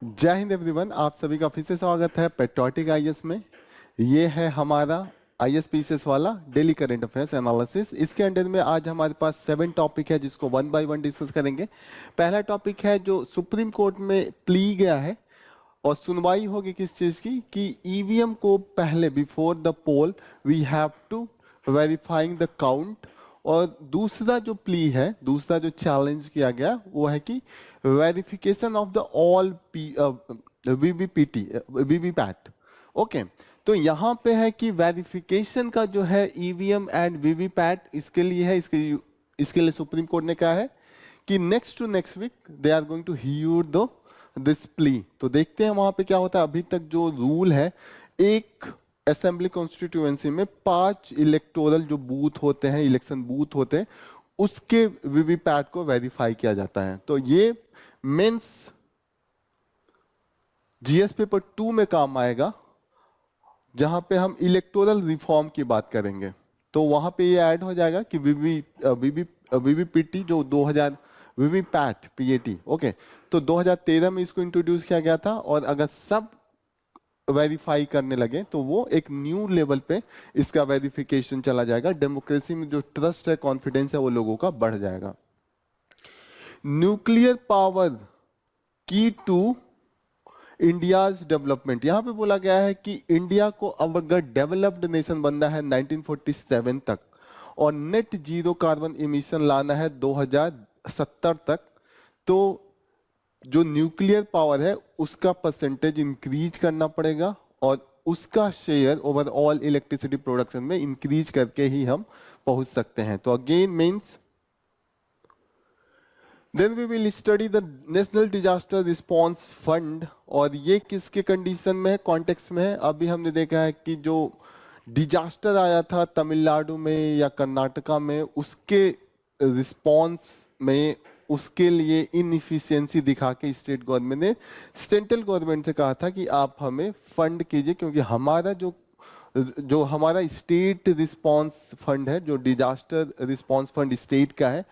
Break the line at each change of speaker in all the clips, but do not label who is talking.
जय हिंद एवरीवन, आप सभी का फिर से स्वागत है पेट्रियोटिक आईएएस में। ये है हमारा आईएएस वाला डेली करंट अफेयर्स एनालिसिस। इसके अंडर में आज हमारे पास 7 टॉपिक है जिसको वन बाय वन डिस्कस करेंगे। पहला टॉपिक है जो सुप्रीम कोर्ट में प्ली गया है और सुनवाई होगी किस चीज की कि ईवीएम को पहले before the poll we have to verifying the count. और दूसरा जो प्ली है, दूसरा जो चैलेंज किया गया वो है कि verification of the all VVPT VVPAT. Okay, तो यहाँ पे है कि वेरिफिकेशन का जो है ईवीएम एंड वीवीपैट इसके लिए है। इसके लिए सुप्रीम कोर्ट ने कहा है कि next to next week they are going to hear the this plea. तो देखते हैं वहां पे क्या होता है। अभी तक जो रूल है, एक असेंबली कॉन्स्टिट्यूएंसी में 5 इलेक्टोरल जो बूथ होते हैं, इलेक्शन बूथ होते हैं, उसके वीवीपैट को वेरीफाई किया जाता है। तो ये मेंस जीएस पेपर 2 में काम आएगा, जहां पे हम इलेक्टोरल रिफॉर्म की बात करेंगे। तो वहां पे ये ऐड हो जाएगा कि वीवीपीटी जो 2000 वीवीपैट पीएटी। ओके, तो 2013 में इसको इंट्रोड्यूस किया गया था और अगर सब वेरीफाई करने लगे तो वो एक न्यू लेवल पे इसका वेरिफिकेशन चला जाएगा। डेमोक्रेसी में जो ट्रस्ट है, कॉन्फिडेंस है, वो लोगों का बढ़ जाएगा। न्यूक्लियर पावर की टू इंडियाज डेवलपमेंट। यहां पे बोला गया है कि इंडिया को अगर डेवलप्ड नेशन बनना है 1947 तक और नेट जीरो कार्बन इमिशन लाना है 2070 तक, तो जो न्यूक्लियर पावर है उसका परसेंटेज इंक्रीज करना पड़ेगा और उसका शेयर ओवरऑल इलेक्ट्रिसिटी प्रोडक्शन में इंक्रीज करके ही हम पहुंच सकते हैं। तो again means then we will study the national disaster response fund. और ये किसके कंडीशन में है, कॉन्टेक्स्ट में है। अभी हमने देखा है कि जो डिजास्टर आया था तमिलनाडु में या कर्नाटका में, उसके रिस्पांस में उसके लिए इनएफिशिएंसी दिखा के स्टेट गवर्नमेंट ने सेंट्रल गवर्नमेंट से कहा था कि आप हमें फंड कीजिए, क्योंकि हमारा जो हमारा स्टेट रिस्पांस फंड है, जो डिजास्टर रिस्पांस फंड स्टेट का है,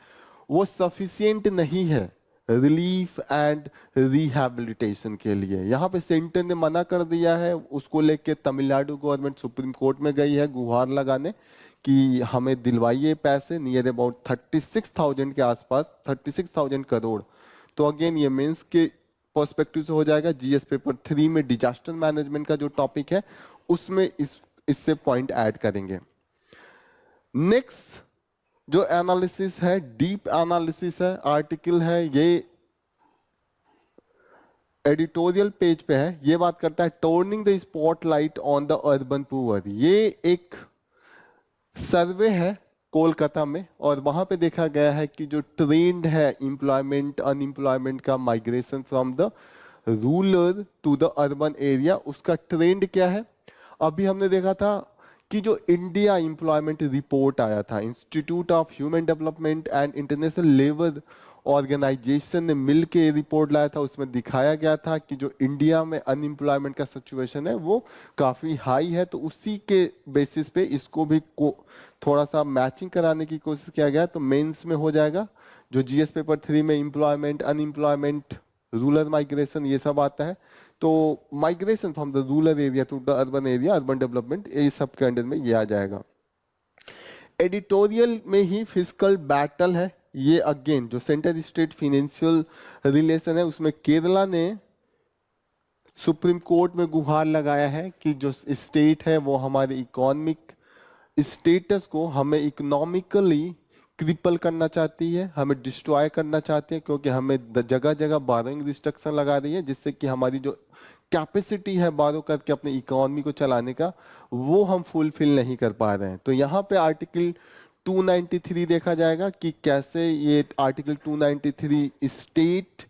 वो सफिशिएंट नहीं है रिलीफ एंड रिहैबिलिटेशन के लिए। यहाँ पे सेंटर ने मना कर दिया है। उसको लेके तमिलनाडु गवर्नमेंट सुप्रीम कोर्ट में गई है गुहार लगाने कि हमें दिलवाइए पैसे, नियर अबाउट 36,000 के आसपास, 36,000 करोड़। तो अगेन ये मेंस के पर्सपेक्टिव से हो जाएगा। जीएस पेपर 3 में डिजास्टर मैनेजमेंट का जो टॉपिक है उसमें इससे पॉइंट ऐड करेंगे। नेक्स्ट जो एनालिसिस है, डीप एनालिसिस है, आर्टिकल है, ये एडिटोरियल पेज पे है। ये बात करता है turning the spotlight on the urban poor. ये एक सर्वे है कोलकाता में और वहां पे देखा गया है कि जो ट्रेंड है एम्प्लॉयमेंट अनएम्प्लॉयमेंट का, migration from the rural to the urban area, उसका ट्रेंड क्या है। अभी हमने देखा था कि जो इंडिया एम्प्लॉयमेंट रिपोर्ट आया था, institute of human development and international labour organisation ने मिलके रिपोर्ट लाया था। उसमें दिखाया गया था कि जो इंडिया में अनएम्प्लॉयमेंट का सिचुएशन है वो काफी हाई है। तो उसी के बेसिस पे इसको भी थोड़ा सा मैचिंग कराने की कोशिश किया गया। तो मेंस में हो जाएगा जो जीएस पेपर 3 में एम्प्लॉयमेंट, अनएम्प्लॉयमेंट, रूरल माइग्रेशन, ये सब आता है। तो migration from the rural area to the urban area, urban development, ये सब के अंडर में ये आ जाएगा। एडिटोरियल में ही फिस्कल बैटल है। ये अगेन जो सेंटर स्टेट फाइनेंशियल रिलेशन है, उसमें केरला ने सुप्रीम कोर्ट में गुहार लगाया है कि जो स्टेट है वो हमारे इकोनॉमिक स्टेटस को हमें इकोनॉमिकली क्रिपल करना चाहती है, हमें डिस्ट्रॉय करना चाहती है, क्योंकि हमें जगह जगह बारोइंग रिस्ट्रिक्शन लगा रही है, जिससे कि हमारी जो कैपेसिटी है बारो करके अपने इकोनॉमी को चलाने का, वो हम फुलफिल नहीं कर पा रहे हैं। तो यहाँ पे आर्टिकल 293 देखा जाएगा कि कैसे ये आर्टिकल 293 स्टेट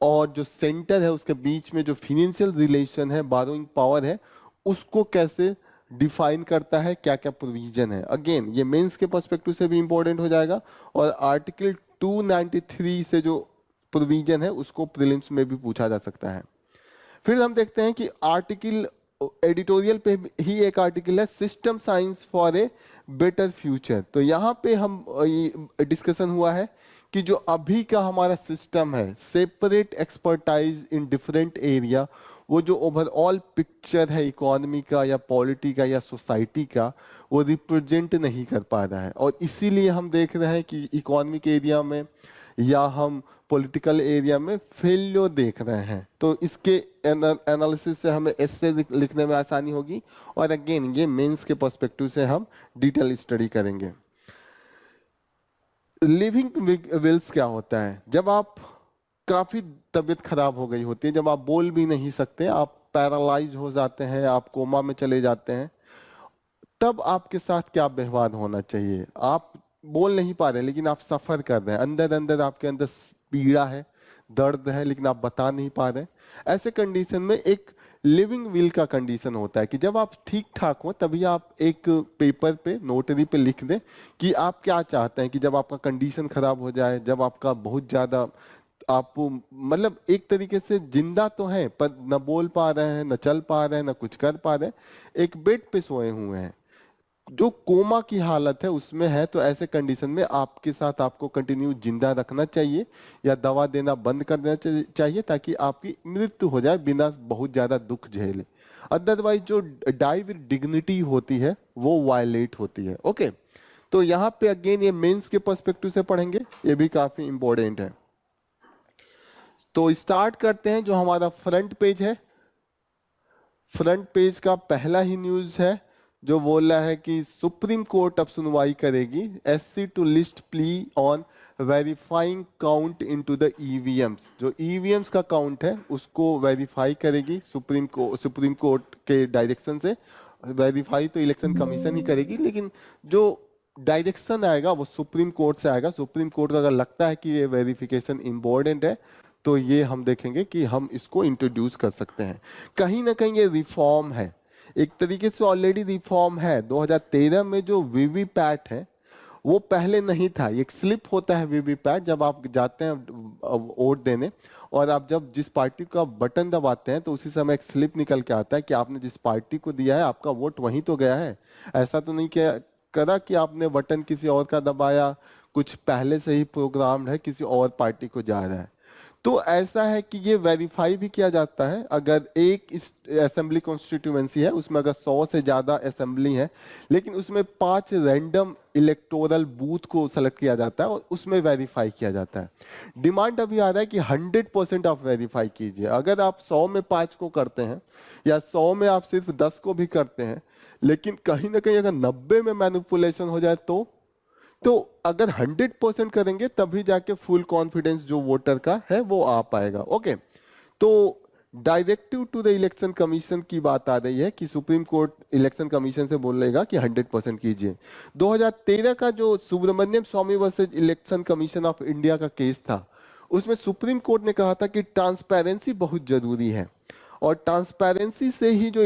और जो सेंटर है उसके बीच में जो फाइनेंशियल रिलेशन है, बारोइंग पावर है, उसको कैसे डिफाइन करता है, क्या क्या प्रोविजन है। अगेन ये मेंस के पर्सपेक्टिव से भी इंपॉर्टेंट हो जाएगा और आर्टिकल 293 से जो प्रोविजन है उसको प्रीलिम्स में भी पूछा जा सकता है। फिर हम देखते हैं कि आर्टिकल एडिटोरियल पे ही एक आर्टिकल है system science for a better future. तो यहाँ पे हम डिस्कशन हुआ है कि जो अभी का हमारा सिस्टम है, separate expertise in different area, वो जो ओवरऑल पिक्चर है इकोनॉमी का या पॉलिटी का या सोसाइटी का, वो रिप्रेजेंट नहीं कर पा रहा है। और इसीलिए हम देख रहे हैं कि इकोनॉमिक एरिया में या हम पॉलिटिकल एरिया में फेल्योर देख रहे हैं। तो इसके एनालिसिस से हमें ऐसे लिखने में आसानी होगी। और अगेन ये मेंस के पर्सपेक्टिव से हम डिटेल स्टडी करेंगे। लिविंग विल्स क्या होता है? जब आप काफी तबीयत खराब हो गई होती है, जब आप बोल भी नहीं सकते, आप पैरालाइज हो जाते हैं, आप कोमा में चले जाते हैं, तब आपके साथ क्या व्यवहार होना चाहिए? आप बोल नहीं पा रहे लेकिन आप सफर कर रहे हैं, अंदर अंदर आपके अंदर पीड़ा है, दर्द है, लेकिन आप बता नहीं पा रहे। ऐसे कंडीशन में एक लिविंग विल का कंडीशन होता है कि जब आप ठीक ठाक हो तभी आप एक पेपर पे, नोटरी पे लिख दें कि आप क्या चाहते हैं। कि जब आपका कंडीशन खराब हो जाए, जब आपका बहुत ज्यादा, आप मतलब एक तरीके से जिंदा तो हैं पर न बोल पा रहे हैं, न चल पा रहे हैं, न कुछ कर पा रहे हैं, एक बेड पे सोए हुए हैं, जो कोमा की हालत है उसमें है, तो ऐसे कंडीशन में आपके साथ आपको कंटिन्यू जिंदा रखना चाहिए या दवा देना बंद कर देना चाहिए ताकि आपकी मृत्यु हो जाए बिना बहुत ज्यादा दुख झेले। अदरवाइज जो डाई विद डिग्निटी होती है वो वायलेट होती है। ओके, तो यहाँ पे अगेन ये मेंस के पर्सपेक्टिव से पढ़ेंगे, ये भी काफी इंपॉर्टेंट है। तो स्टार्ट करते हैं। जो हमारा फ्रंट पेज है, फ्रंट पेज का पहला ही न्यूज है जो बोल रहा है कि सुप्रीम कोर्ट अब सुनवाई करेगी SC to list plea on verifying count into the EVMs. जो ईवीएम्स का काउंट है उसको वेरीफाई करेगी सुप्रीम कोर्ट के डायरेक्शन से। वेरीफाई तो इलेक्शन कमीशन ही करेगी, लेकिन जो डायरेक्शन आएगा वो सुप्रीम कोर्ट से आएगा। सुप्रीम कोर्ट को अगर लगता है कि ये वेरिफिकेशन इम्पोर्टेंट है तो ये हम देखेंगे कि हम इसको इंट्रोड्यूस कर सकते हैं। कहीं ना कहीं ये रिफॉर्म है, एक तरीके से ऑलरेडी रिफॉर्म है। 2013 में जो वीवीपैट है वो पहले नहीं था। एक स्लिप होता है वीवीपैट, जब आप जाते हैं वोट देने और आप जब जिस पार्टी का बटन दबाते हैं तो उसी समय एक स्लिप निकल के आता है कि आपने जिस पार्टी को दिया है आपका वोट वहीं तो गया है। ऐसा तो नहीं किया करा कि आपने बटन किसी और का दबाया, कुछ पहले से ही प्रोग्राम्ड है, किसी और पार्टी को जा रहा है। तो ऐसा है कि ये वेरीफाई भी किया जाता है। अगर एक असेंबली कॉन्स्टिट्यूएंसी है उसमें अगर 100 से ज्यादा असेंबली है, लेकिन उसमें 5 रैंडम इलेक्टोरल बूथ को सेलेक्ट किया जाता है और उसमें वेरीफाई किया जाता है। डिमांड अभी आ रहा है कि 100% आप वेरीफाई कीजिए। अगर आप 100 में 5 को करते हैं या 100 में आप सिर्फ 10 को भी करते हैं, लेकिन कहीं ना कहीं अगर 90 में मैनिपुलेशन हो जाए तो अगर 100% करेंगे तभी जाके फुल कॉन्फिडेंस जो वोटर का है वो आ पाएगा। ओके, तो directive to the election commission की बात आ रही है कि सुप्रीम कोर्ट इलेक्शन कमीशन से बोलेगा कि 100% कीजिए। 2013 का जो Subramanian Swamy versus election commission of India का केस था, उसमें सुप्रीम कोर्ट ने कहा था कि ट्रांसपेरेंसी बहुत जरूरी है और ट्रांसपेरेंसी से ही जो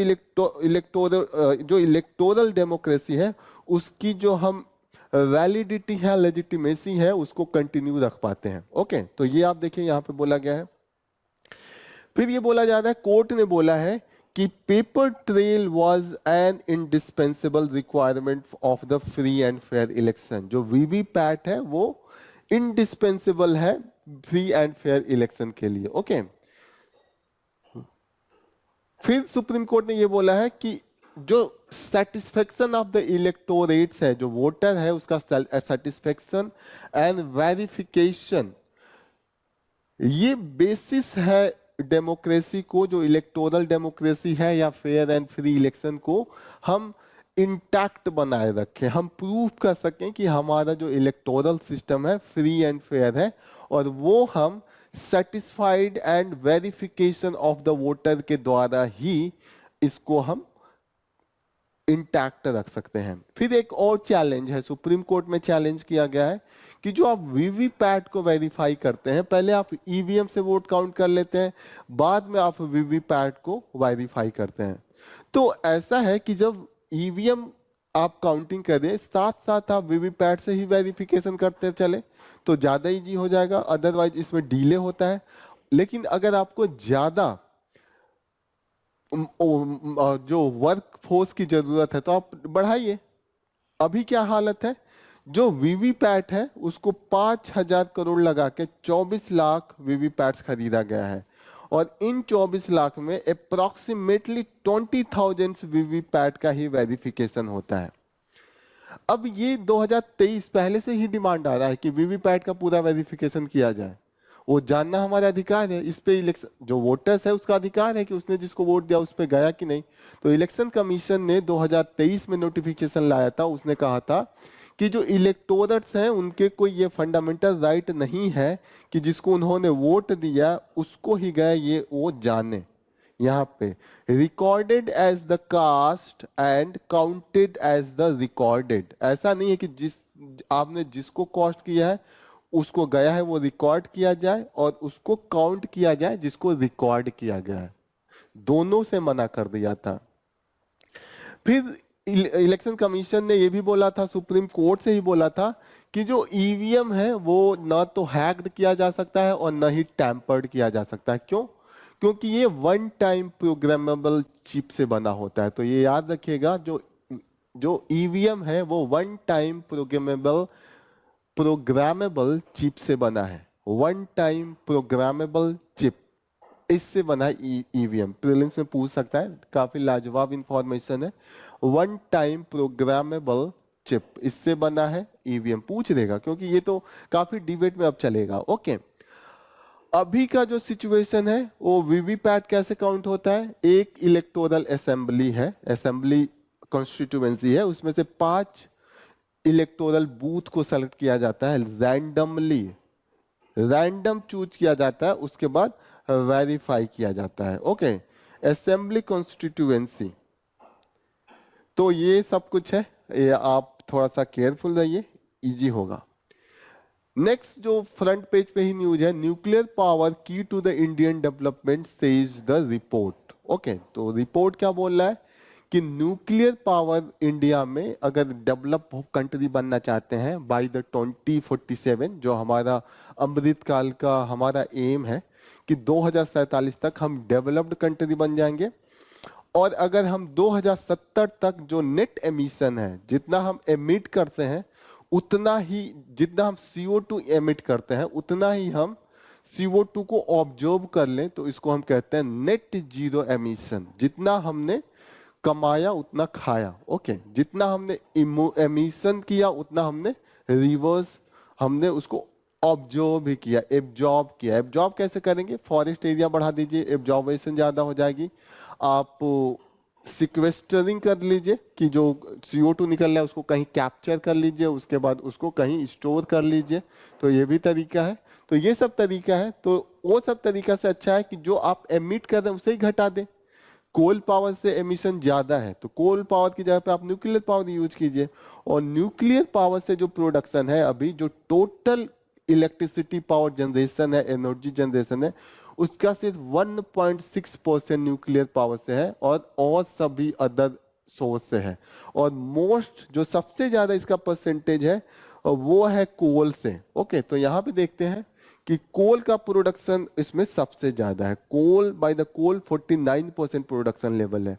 इलेक्टोरल डेमोक्रेसी है उसकी जो हम वैलिडिटी है, लेजिटिमेसी है, उसको कंटिन्यू रख पाते हैं। ओके, तो ये आप देखिए यहाँ पे बोला गया है। फिर ये बोला जा रहा है, कोर्ट ने बोला है कि paper trail was an indispensable requirement of the free and fair election. जो वीवीपैट है वो इंडिस्पेंसेबल है फ्री एंड फेयर इलेक्शन के लिए। ओके, फिर सुप्रीम कोर्ट ने ये बोला है कि जो सेटिस्फेक्शन ऑफ द इलेक्टोरेट्स है, जो वोटर है उसका सेटिस्फेक्शन एंड वेरिफिकेशन, ये बेसिस है डेमोक्रेसी को, जो इलेक्टोरल डेमोक्रेसी है या फेयर एंड फ्री इलेक्शन को हम इंटैक्ट बनाए रखें, हम प्रूव कर सकें कि हमारा जो इलेक्टोरल सिस्टम है फ्री एंड फेयर है, और वो हम satisfied and verification of the voter के द्वारा ही इसको हम इंटैक्ट रख सकते हैं। फिर एक और चैलेंज है, सुप्रीम कोर्ट में चैलेंज किया गया है कि जो आप वीवीपैट को वेरीफाई करते हैं, पहले आप ईवीएम से वोट काउंट कर लेते हैं, बाद में आप वीवीपैट को वेरीफाई करते हैं। तो ऐसा है कि जब ईवीएम आप काउंटिंग करें साथ साथ आप वीवीपैट से ही वेरिफिकेशन करते चले तो ज्यादा इजी हो जाएगा, अदरवाइज इसमें डिले होता है। लेकिन अगर आपको ज्यादा जो वर्क फोर्स की जरूरत है तो आप बढ़ाइए। अभी क्या हालत है, जो वीवीपैट है उसको 5,000 करोड़ लगा के 24 लाख वीवीपैट्स खरीदा गया है और इन 24 लाख में अप्रोक्सीमेटली 20,000 वीवीपैट का ही वेरिफिकेशन होता है। अब ये 2023 पहले से ही डिमांड आ रहा है कि वीवीपैट का पूरा वेरिफिकेशन किया जाए। वो जानना हमारा अधिकार है, इस पे इलेक्शन जो वोटर्स है उसका अधिकार है कि उसने जिसको वोट दिया उस पे गया कि नहीं। तो इलेक्शन कमीशन ने 2023 में नोटिफिकेशन लाया था, उसने कहा था कि जो इलेक्टोरट्स हैं उनके कोई ये फंडामेंटल राइट नहीं है कि जिसको उन्होंने वोट दिया उसको ही गए ये वो जाने। यहाँ पे recorded as the cast and counted as the recorded, ऐसा नहीं है कि जिस आपने जिसको कॉस्ट किया है उसको गया है वो रिकॉर्ड किया जाए और उसको काउंट किया जाए जिसको रिकॉर्ड किया गया है, दोनों से मना कर दिया था। फिर इलेक्शन कमीशन ने ये भी बोला था, सुप्रीम कोर्ट से ही बोला था कि जो ईवीएम है वो ना तो हैक्ड किया जा सकता है और ना ही टैम्पर्ड किया जा सकता है। क्यों? क्योंकि ये वन टाइम प्रोग्रामेबल चिप से बना होता है। तो ये याद रखिएगा, जो ईवीएम है वो वन टाइम प्रोग्रामेबल चिप से बना है। वन टाइम प्रोग्रामेबल चिप, इससे बना है ईवीएम। प्रीलिम्स में पूछ सकता है, काफी लाजवाब इंफॉर्मेशन है। वन टाइम प्रोग्रामेबल चिप, इससे बना है ईवीएम। पूछ देगा क्योंकि ये तो काफी डिबेट में अब चलेगा। ओके, अभी का जो सिचुएशन है वो वीवीपैट कैसे काउंट होता है। एक इलेक्टोरल असेंबली है, असेंबली कॉन्स्टिट्यूएंसी है, उसमें से 5 इलेक्टोरल बूथ को सेलेक्ट किया जाता है रैंडमली, रैंडम चूज किया जाता है, उसके बाद वेरीफाई किया जाता है। ओके, असेंबली कॉन्स्टिट्यूएंसी, तो ये सब कुछ है, ये आप थोड़ा सा केयरफुल रहिए, इजी होगा। नेक्स्ट जो फ्रंट पेज पे ही न्यूज है, न्यूक्लियर पावर की to the Indian development says the report. Okay, तो रिपोर्ट क्या बोल रहा है कि न्यूक्लियर पावर इंडिया में अगर डेवलप कंट्री बनना चाहते हैं बाय द 2047, जो हमारा अमृत काल का हमारा एम है कि 2047 तक हम डेवलप्ड कंट्री बन जाएंगे। और अगर हम 2070 तक जो नेट एमिशन है, जितना हम एमिट करते हैं उतना ही, जितना हम CO2 एमिट करते हैं उतना ही हम CO2 को ऑब्जर्व कर लें, तो इसको हम कहते हैं नेट जीरो एमिशन। जितना हमने कमाया उतना खाया। ओके, जितना हमने एमिशन किया उतना हमने रिवर्स, हमने उसको ऑब्जर्व भी किया, एब्जॉर्ब किया। एब्जॉर्ब कैसे करेंगे? फॉरेस्ट एरिया बढ़ा दीजिए, एब्जॉर्बेशन ज्यादा हो जाएगी। आप सिक्वेस्टरिंग कर लीजिए कि जो CO2 निकल रहा है उसको कहीं कैप्चर कर लीजिए, उसके बाद उसको कहीं स्टोर कर लीजिए, तो ये भी तरीका है। तो ये सब तरीका है, तो वो सब तरीका से अच्छा है कि जो आप एमिट कर रहे हैं उसे ही घटा दें। कोल पावर से एमिशन ज्यादा है तो कोल पावर की जगह पे आप न्यूक्लियर पावर यूज कीजिए। और न्यूक्लियर पावर से जो प्रोडक्शन है, अभी जो टोटल इलेक्ट्रिसिटी पावर जनरेशन है, एनर्जी जनरेशन है, उसका सिर्फ 1.6% न्यूक्लियर पावर से है और सभी अदर सोर्स से है। और मोस्ट जो सबसे ज्यादा इसका परसेंटेज है वो है कोल से। ओके, तो यहाँ पे देखते हैं कि कोल का प्रोडक्शन इसमें सबसे ज्यादा है। Coal by the coal 49% production level है।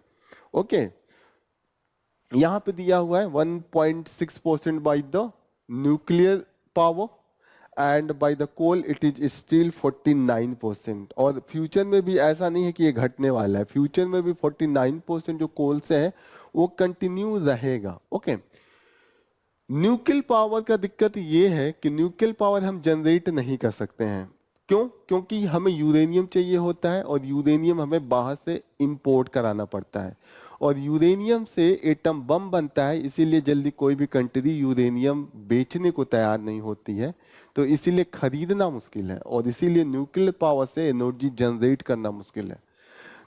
ओके, यहाँ पे दिया हुआ है 1.6% by the nuclear power and by the coal it is still 49%। और फ्यूचर में भी ऐसा नहीं है कि ये घटने वाला है, फ्यूचर में भी 49% जो कोल से है वो कंटिन्यू रहेगा। ओके, न्यूक्लियर पावर का दिक्कत ये है कि न्यूक्लियर पावर हम जनरेट नहीं कर सकते हैं। क्यों? क्योंकि हमें यूरेनियम चाहिए होता है और यूरेनियम हमें बाहर से इंपोर्ट कराना पड़ता है और यूरेनियम से एटम बम बनता है, इसीलिए जल्दी कोई भी कंट्री यूरेनियम बेचने को तैयार नहीं होती है, तो इसीलिए खरीदना मुश्किल है और इसीलिए न्यूक्लियर पावर से एनर्जी जनरेट करना मुश्किल है।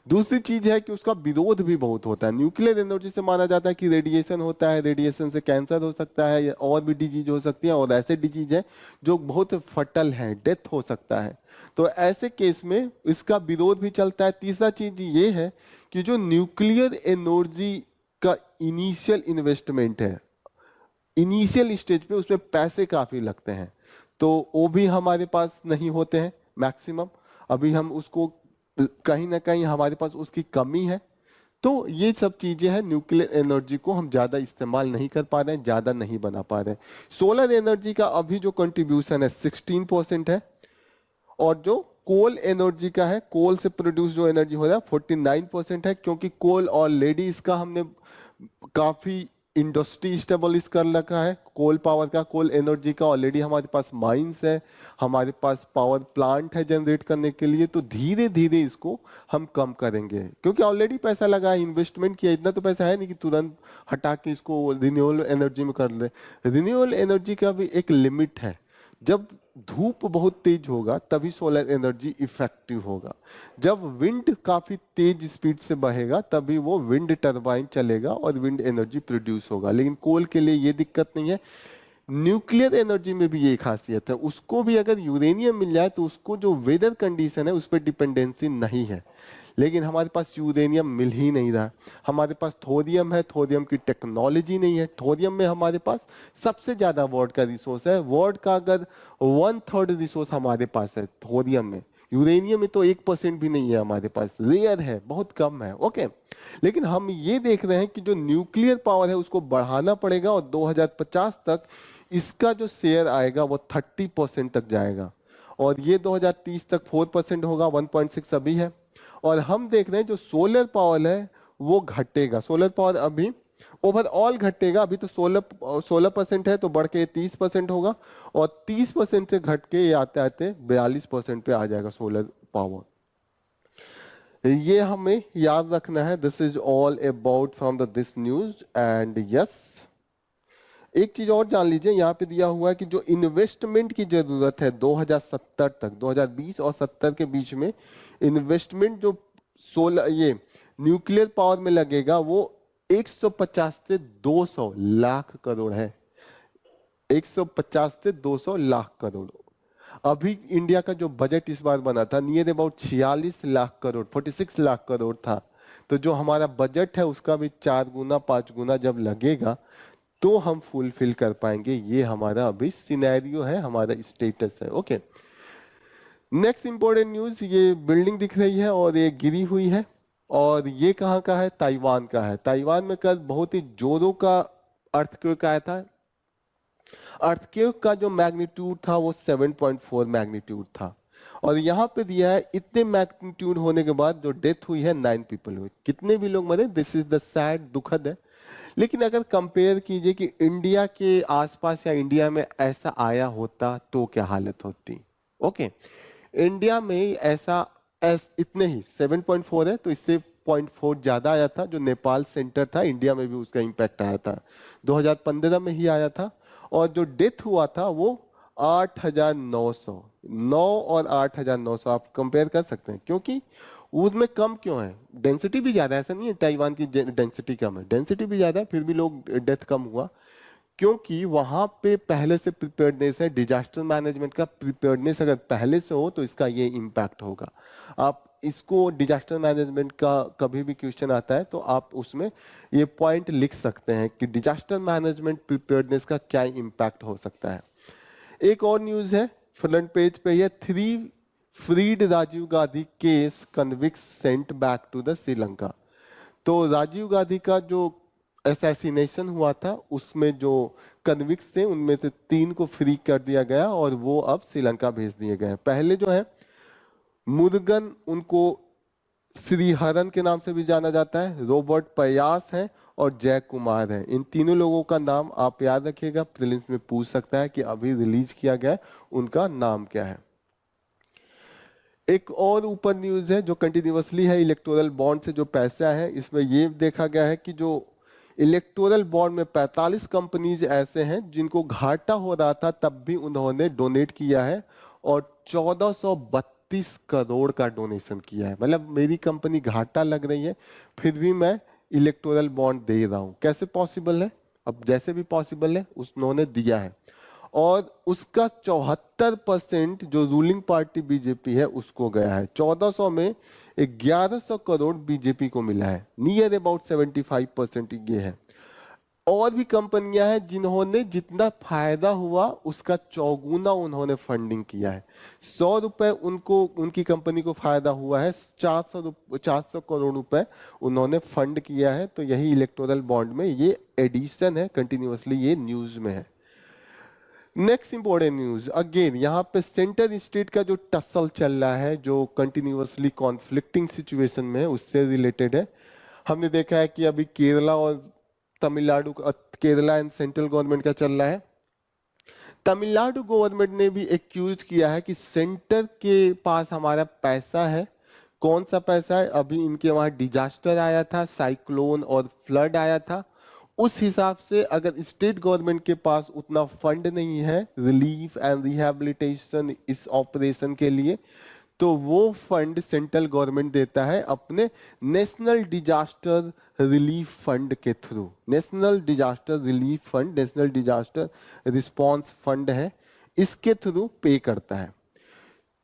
दूसरी चीज है कि उसका विरोध भी बहुत होता है। न्यूक्लियर एनर्जी से माना जाता है कि रेडिएशन होता है, रेडिएशन से कैंसर हो सकता है या और भी डिजीज हो सकती है, और ऐसे डिजीज है जो बहुत फटल है, डेथ हो सकता है, तो ऐसे केस में इसका विरोध भी चलता है। तीसरा चीज ये है कि जो न्यूक्लियर एनर्जी का इनिशियल इन्वेस्टमेंट है, इनिशियल स्टेज पे उसमें पैसे काफी लगते हैं, तो वो भी हमारे पास नहीं होते हैं मैक्सिमम। अभी हम उसको कहीं ना कहीं हमारे पास उसकी कमी है, तो ये सब चीजें हैं, न्यूक्लियर एनर्जी को हम ज्यादा इस्तेमाल नहीं कर पा रहे हैं, ज्यादा नहीं बना पा रहे हैं। सोलर एनर्जी का अभी जो कंट्रीब्यूशन है 16% है, और जो कोल एनर्जी का है, कोल से प्रोड्यूस जो एनर्जी हो रहा है 49% है, क्योंकि कोल ऑलरेडी इसका हमने काफी इंडस्ट्री स्टेबलिश कर रखा है। कोल पावर का, कोल एनर्जी का ऑलरेडी हमारे पास माइंस है, हमारे पास पावर प्लांट है जनरेट करने के लिए। तो धीरे धीरे इसको हम कम करेंगे, क्योंकि ऑलरेडी पैसा लगा है, इन्वेस्टमेंट किया, इतना तो पैसा है नहीं कि तुरंत हटा के इसको रिन्यूएबल एनर्जी में कर ले। रिन्यूएबल एनर्जी का भी एक लिमिट है। जब धूप बहुत तेज होगा तभी सोलर एनर्जी इफेक्टिव होगा। जब विंड काफी तेज स्पीड से बहेगा तभी वो विंड टरबाइन चलेगा और विंड एनर्जी प्रोड्यूस होगा। लेकिन कोल के लिए ये दिक्कत नहीं है। न्यूक्लियर एनर्जी में भी ये खासियत है, उसको भी अगर यूरेनियम मिल जाए तो उसको जो वेदर कंडीशन है उस पर डिपेंडेंसी नहीं है। लेकिन हमारे पास यूरेनियम मिल ही नहीं रहा। हमारे पास थोरियम है, थोरियम की टेक्नोलॉजी नहीं है। थोरियम में हमारे पास सबसे ज्यादा वर्ल्ड का रिसोर्स है। वर्ल्ड का अगर 1/3 रिसोर्स हमारे पास है थोरियम में। यूरेनियम में तो 1% भी नहीं है हमारे पास, रेयर है, बहुत कम है। ओके, लेकिन हम ये देख रहे हैं कि जो न्यूक्लियर पावर है उसको बढ़ाना पड़ेगा, और 2050 तक इसका जो शेयर आएगा वो 30% तक जाएगा, और ये 2030 तक 4% होगा, 1.6 अभी है। और हम देख रहे हैं जो सोलर पावर है वो घटेगा। सोलर पावर अभी ओवरऑल घटेगा, अभी तो 16% है, तो बढ़ के 30% होगा, और 30% से घट के ये आते आते 42% पे आ जाएगा सोलर पावर। ये हमें याद रखना है। This is all about from this news. And yes, एक चीज और जान लीजिए, यहाँ पे दिया हुआ है कि जो इन्वेस्टमेंट की जरूरत है 2070 तक, 2020 और 70 के बीच में इन्वेस्टमेंट जो सोलर ये न्यूक्लियर पावर में लगेगा वो 150 से 200 लाख करोड़ है। 150 से 200 लाख करोड़। अभी इंडिया का जो बजट इस बार बना था नियर अबाउट 46 लाख करोड़, 46 लाख करोड़ था। तो जो हमारा बजट है उसका भी 4 गुना 5 गुना जब लगेगा तो हम फुलफिल कर पाएंगे। ये हमारा अभी सिनेरियो है, हमारा स्टेटस है। ओके, नेक्स्ट इंपॉर्टेंट न्यूज, ये बिल्डिंग दिख रही है और ये गिरी हुई है, और ये कहाँ का है? ताइवान का है। ताइवान में कल बहुत ही जोरों का अर्थक्वेक आया था। अर्थक्वेक का जो मैग्नीट्यूड था वो 7.4 मैग्नीट्यूड था, और यहाँ पे दिया है इतने मैग्नीट्यूड होने के बाद जो डेथ हुई है 9 पीपल हुए। कितने भी लोग मरे, दिस इज द सैड, दुखद है। लेकिन अगर कंपेयर कीजिए कि इंडिया के आसपास या इंडिया में ऐसा आया होता तो क्या हालत होती। ओके, इंडिया में ऐसा इतने ही 7.4 है, तो इससे 0.4 ज्यादा आया था। जो नेपाल सेंटर था इंडिया में भी उसका इंपैक्ट आया था, 2015 में ही आया था। और जो डेथ हुआ था वो 8,900, 9 और 8,900 आप कंपेयर कर सकते हैं। क्योंकि उसमें कम क्यों है? डेंसिटी भी ज्यादा है, ऐसा नहीं है ताइवान की डेंसिटी कम है, डेंसिटी भी ज्यादा है, फिर भी लोग डेथ कम हुआ। क्योंकि वहां पे पहले से प्रिपेयर्डनेस है। डिजास्टर मैनेजमेंट का प्रिपेयर्डनेस अगर पहले से हो तो इसका ये इम्पैक्ट होगा। आप इसको डिजास्टर मैनेजमेंट का कभी भी क्वेश्चन आता है तो आप उसमें ये पॉइंट लिख सकते हैं कि डिजास्टर मैनेजमेंट प्रिपेयर्डनेस का क्या इम्पैक्ट हो सकता है। एक और न्यूज है फ्रंट पेज पे, ये 3 freed Rajiv Gandhi case convicts sent back to the Sri Lanka. तो राजीव गांधी का जो असैसिनेशन हुआ था उसमें जो कन्विक्स थे उनमें से 3 को फ्री कर दिया गया और वो अब श्रीलंका भेज दिए गए। पहले जो है मुरुगन, उनको श्रीहरन के नाम से भी जाना जाता है, रॉबर्ट पयास है और जय कुमार है। इन तीनों लोगों का नाम आप याद रखिएगा, प्रीलिम्स में पूछ सकता है कि अभी रिलीज किया गया उनका नाम क्या है। एक और ऊपर न्यूज है जो कंटिन्यूअसली है, इलेक्टोरल बॉन्ड से जो पैसा है, इसमें ये देखा गया है कि जो इलेक्टोरल बॉन्ड में 45 कंपनीज ऐसे हैं जिनको घाटा हो रहा था तब भी उन्होंने डोनेट किया है, और 1432 करोड़ का डोनेशन किया है। मतलब मेरी कंपनी घाटा लग रही है फिर भी मैं इलेक्टोरल बॉन्ड दे रहा हूं। कैसे पॉसिबल है? अब जैसे भी पॉसिबल है उन्होंने दिया है, और उसका 74% जो रूलिंग पार्टी बीजेपी है उसको गया है। 1400 में 1100 करोड़ बीजेपी को मिला है, नियर अबाउट 75% ये है। और भी कंपनियां हैं जिन्होंने जितना फायदा हुआ उसका चौगुना उन्होंने फंडिंग किया है। 100 रुपए उनको, उनकी कंपनी को फायदा हुआ है, 400 करोड़ रुपए उन्होंने फंड किया है। तो यही इलेक्टोरल बॉन्ड में ये एडिशन है, कंटिन्यूअसली ये न्यूज में है। नेक्स्ट इंपॉर्टेंट न्यूज, अगेन यहाँ पे सेंटर स्टेट का जो टसल चल रहा है, जो कंटिन्यूअसली कॉन्फ्लिक्टिंग सिचुएशन में है, उससे रिलेटेड है। हमने देखा है कि अभी केरला और Tamil Nadu, Kerala and central government का चल रहा है। तमिलनाडु गवर्नमेंट ने भी एक्यूज किया है कि सेंटर के पास हमारा पैसा है। कौन सा पैसा है? अभी इनके वहां डिजास्टर आया था, साइक्लोन और फ्लड आया था, उस हिसाब से अगर स्टेट गवर्नमेंट के पास उतना फंड नहीं है रिलीफ एंड रिहैबिलिटेशन इस ऑपरेशन के लिए, तो वो फंड सेंट्रल गवर्नमेंट देता है अपने नेशनल डिजास्टर रिलीफ फंड के through. National disaster relief fund, national disaster response fund है, इसके थ्रू पे करता है।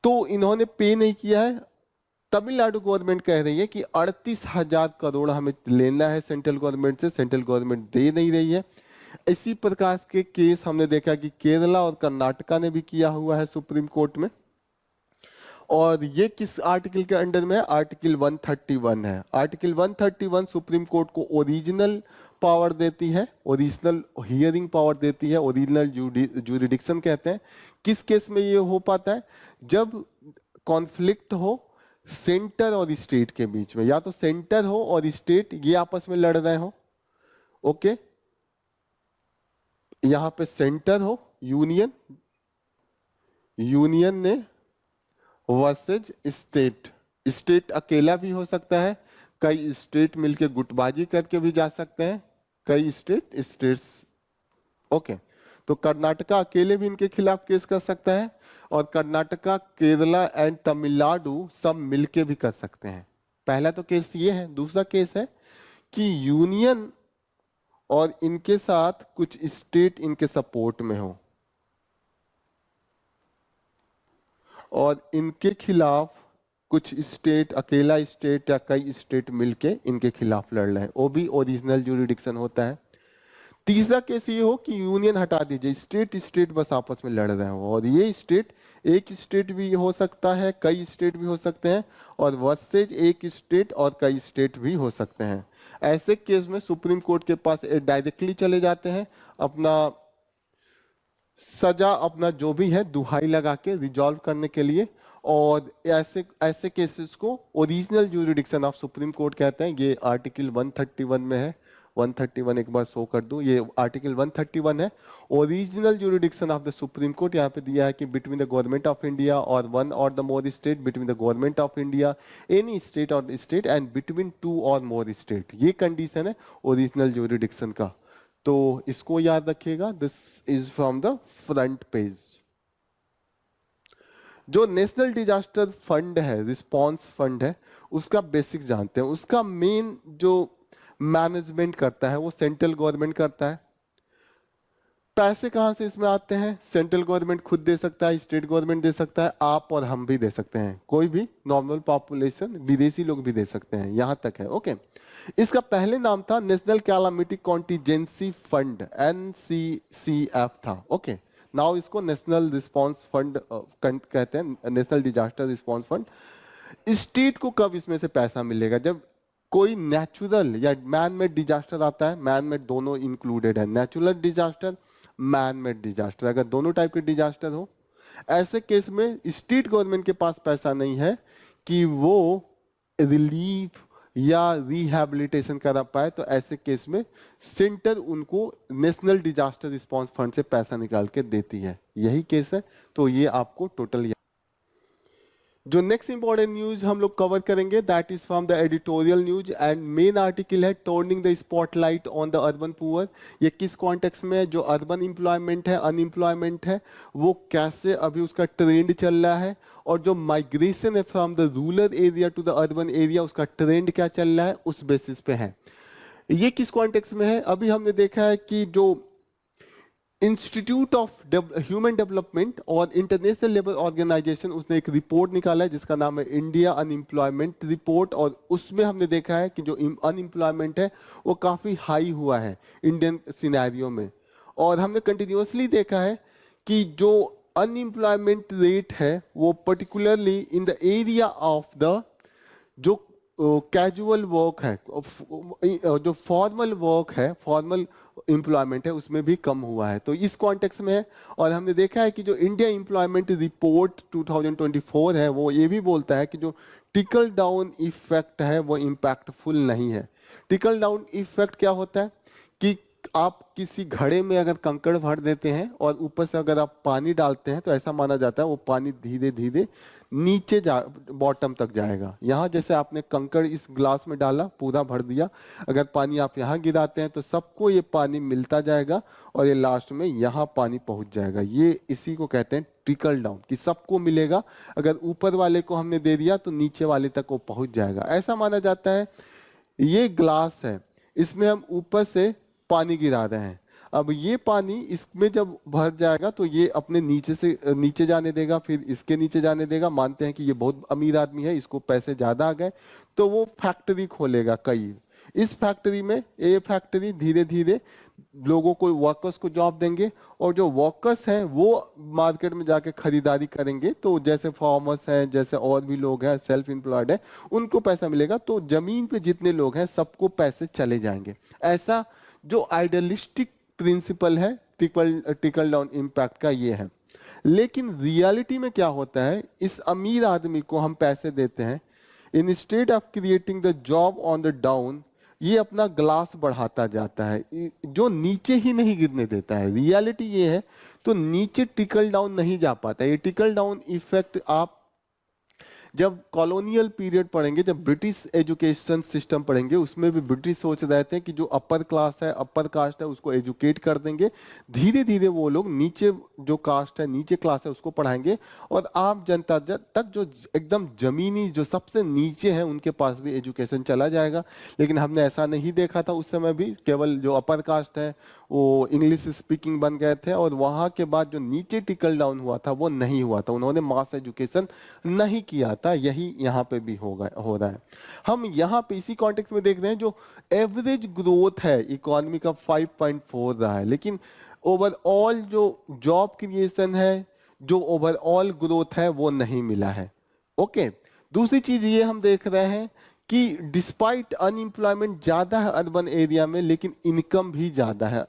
तो इन्होंने पे नहीं किया है। तमिलनाडु गवर्नमेंट कह रही है कि 38,000 करोड़ हमें लेना है सेंट्रल गवर्नमेंट से, सेंट्रल गवर्नमेंट दे नहीं रही है। इसी प्रकार के केस हमने देखा कि केरला और कर्नाटका ने भी किया हुआ है सुप्रीम कोर्ट में। और ये किस आर्टिकल के अंडर में है? आर्टिकल 131 है। आर्टिकल 131 सुप्रीम कोर्ट को ओरिजिनल पावर देती है, ओरिजिनल हियरिंग पावर देती है, ओरिजिनल जुरिडिक्शन कहते हैं। किस केस में ये हो पाता है? जब कॉन्फ्लिक्ट हो सेंटर और स्टेट के बीच में, या तो सेंटर हो और स्टेट ये आपस में लड़ रहे हो, ओके, यहां पे सेंटर हो, यूनियन, यूनियन ने वर्सेज स्टेट, स्टेट अकेला भी हो सकता है, कई स्टेट मिलके गुटबाजी करके भी जा सकते हैं, कई स्टेट्स, ओके। तो कर्नाटका अकेले भी इनके खिलाफ केस कर सकता है, और कर्नाटका, केरला एंड तमिलनाडु सब मिलके भी कर सकते हैं। पहला तो केस ये है। दूसरा केस है कि यूनियन और इनके साथ कुछ स्टेट इनके सपोर्ट में हो और इनके खिलाफ कुछ स्टेट, अकेला स्टेट या कई स्टेट मिलके इनके खिलाफ लड़ रहे हैं, वो भी ओरिजिनल जुरिडिक्शन होता है। तीसरा केस ये हो कि यूनियन हटा दीजिए, स्टेट बस आपस में लड़ रहे हो, और ये स्टेट, एक स्टेट भी हो सकता है, कई स्टेट भी हो सकते हैं, और वर्सेज एक स्टेट और कई स्टेट भी हो सकते हैं। ऐसे केस में सुप्रीम कोर्ट के पास डायरेक्टली चले जाते हैं, अपना सजा, अपना जो भी है दुहाई लगा के रिजॉल्व करने के लिए। और ऐसे केसेस को original jurisdiction of supreme court कहते हैं। ये आर्टिकल 131 में है। 131 एक बार शो कर दूं, ये आर्टिकल 131 है। Original jurisdiction of the supreme court यहाँ पे दिया है कि between the government of India और वन और the more state, between the government of India, any state और स्टेट, एंड बिटवीन टू और मोर स्टेट, ये कंडीशन है ओरिजिनल जुरिडिक्शन का। तो इसको याद रखिएगा, this is from the front page. जो नेशनल डिजास्टर फंड है, रिस्पांस फंड है, उसका बेसिक जानते हैं। उसका मेन जो मैनेजमेंट करता है वो सेंट्रल गवर्नमेंट करता है। पैसे कहां से इसमें आते हैं? सेंट्रल गवर्नमेंट खुद दे सकता है, स्टेट गवर्नमेंट दे सकता है, आप और हम भी दे सकते हैं, कोई भी नॉर्मल पॉपुलेशन, विदेशी लोग भी दे सकते हैं, यहां तक है, ओके। इसका पहले नाम था national calamity contingency fund, NCCF था, ओके। नाउ इसको नेशनल रिस्पांस फंड कहते हैं, national disaster response fund. State को कब इसमें से पैसा मिलेगा? जब कोई नेचुरल या मैन मेड डिजास्टर आता है, मैन मेड दोनों इंक्लूडेड है, natural disaster, man made disaster, अगर दोनों टाइप के डिजास्टर हो, ऐसे केस में स्टेट गवर्नमेंट के पास पैसा नहीं है कि वो रिलीफ या रिहैबिलिटेशन करा पाए, तो ऐसे केस में सेंटर उनको नेशनल डिजास्टर रिस्पांस फंड से पैसा निकाल के देती है। यही केस है। तो ये आपको टोटल। जो नेक्स्ट इंपॉर्टेंट न्यूज हम लोग कवर करेंगे, that is from the editorial news, and main article है turning the spotlight on the urban poor. ये किस कॉन्टेक्स्ट में है? जो अर्बन एम्प्लॉयमेंट है, अनएम्प्लॉयमेंट है, वो कैसे अभी उसका ट्रेंड चल रहा है, और जो माइग्रेशन है from the rural area to the urban area, उसका ट्रेंड क्या चल रहा है, उस बेसिस पे है। ये किस कॉन्टेक्स्ट में है? अभी हमने देखा है कि जो इंस्टीट्यूट ऑफ ह्यूमन डेवलपमेंट और इंटरनेशनल लेबर ऑर्गेनाइजेशन उसने एक रिपोर्ट निकाला है जिसका नाम है इंडिया अनएम्प्लॉयमेंट रिपोर्ट, और उसमें हमने देखा है कि जो अनएम्प्लॉयमेंट है वो काफी हाई हुआ है इंडियन सिनेरियो में। और हमने कंटिन्यूअसली देखा है कि जो अनएम्प्लॉयमेंट रेट है वो particularly in the area of the जो कैजुअल वर्क है, जो फॉर्मल वर्क है, फॉर्मल एम्प्लॉयमेंट है, उसमें भी कम हुआ है। तो इस कॉन्टेक्स्ट में है। और हमने देखा है कि जो इंडिया एम्प्लॉयमेंट रिपोर्ट 2024 है वो ये भी बोलता है कि जो टिकल डाउन इफेक्ट है वो इम्पैक्टफुल नहीं है। टिकल डाउन इफेक्ट क्या होता है कि आप किसी घड़े में अगर कंकड़ भर देते हैं और ऊपर से अगर आप पानी डालते हैं तो ऐसा माना जाता है वो पानी धीरे धीरे नीचे बॉटम तक जाएगा। यहाँ जैसे आपने कंकड़ इस ग्लास में डाला, पूरा भर दिया, अगर पानी आप यहाँ गिराते हैं तो सबको ये पानी मिलता जाएगा और ये लास्ट में यहाँ पानी पहुंच जाएगा। ये इसी को कहते हैं ट्रिकल डाउन, कि सबको मिलेगा। अगर ऊपर वाले को हमने दे दिया तो नीचे वाले तक वो पहुंच जाएगा। ऐसा माना जाता है ये ग्लास है, इसमें हम ऊपर से पानी गिरा रहे हैं, अब ये पानी इसमें जब भर जाएगा तो ये अपने नीचे से नीचे जाने देगा, फिर इसके नीचे जाने देगा। मानते हैं कि ये बहुत अमीर आदमी है, इसको पैसे ज्यादा आ गए तो वो फैक्ट्री खोलेगा कई। इस फैक्ट्री में ये फैक्ट्री धीरे धीरे लोगों को, वर्कर्स को जॉब देंगे, और जो वर्कर्स हैं वो मार्केट में जाके खरीदारी करेंगे। तो जैसे फार्मर्स हैं, जैसे और भी लोग हैं सेल्फ एम्प्लॉयड है, उनको पैसा मिलेगा। तो जमीन पे जितने लोग हैं सबको पैसे चले जाएंगे। ऐसा जो आइडियलिस्टिक प्रिंसिपल है टिकल डाउन इम्पैक्ट का ये है। लेकिन रियलिटी में क्या होता है, इस अमीर आदमी को हम पैसे देते हैं, instead of creating the job on the down, ये अपना ग्लास बढ़ाता जाता है, जो नीचे ही नहीं गिरने देता है। रियलिटी ये है, तो नीचे टिकल डाउन नहीं जा पाता। ये टिकल डाउन इफेक्ट आप जब कॉलोनियल पीरियड पढ़ेंगे, जब ब्रिटिश एजुकेशन सिस्टम पढ़ेंगे, उसमें भी ब्रिटिश सोच रहे थे कि जो अपर क्लास है, अपर कास्ट है, उसको एजुकेट कर देंगे। धीरे धीरे वो लोग नीचे जो कास्ट है, नीचे क्लास है, उसको पढ़ाएंगे, और आम जनता तक जो एकदम जमीनी जो सबसे नीचे है उनके पास भी एजुकेशन चला जाएगा। लेकिन हमने ऐसा नहीं देखा था उस समय भी। केवल जो अपर कास्ट है वो इंग्लिश स्पीकिंग बन गए थे, और वहां के बाद जो नीचे टिकल डाउन हुआ था वो नहीं हुआ था। उन्होंने मास एजुकेशन नहीं किया था। यही यहाँ पे भी हो रहा है। हम यहाँ पे इसी कॉन्टेक्स्ट में देख रहे हैं जो एवरेज ग्रोथ है इकोनॉमी का 5.4 रहा है, लेकिन ओवरऑल जो जॉब क्रिएशन है, जो ओवरऑल ग्रोथ है वो नहीं मिला है। ओके, दूसरी चीज ये हम देख रहे हैं कि डिस्पाइट अनएम्प्लॉयमेंट ज्यादा है अर्बन एरिया में, लेकिन इनकम भी ज्यादा है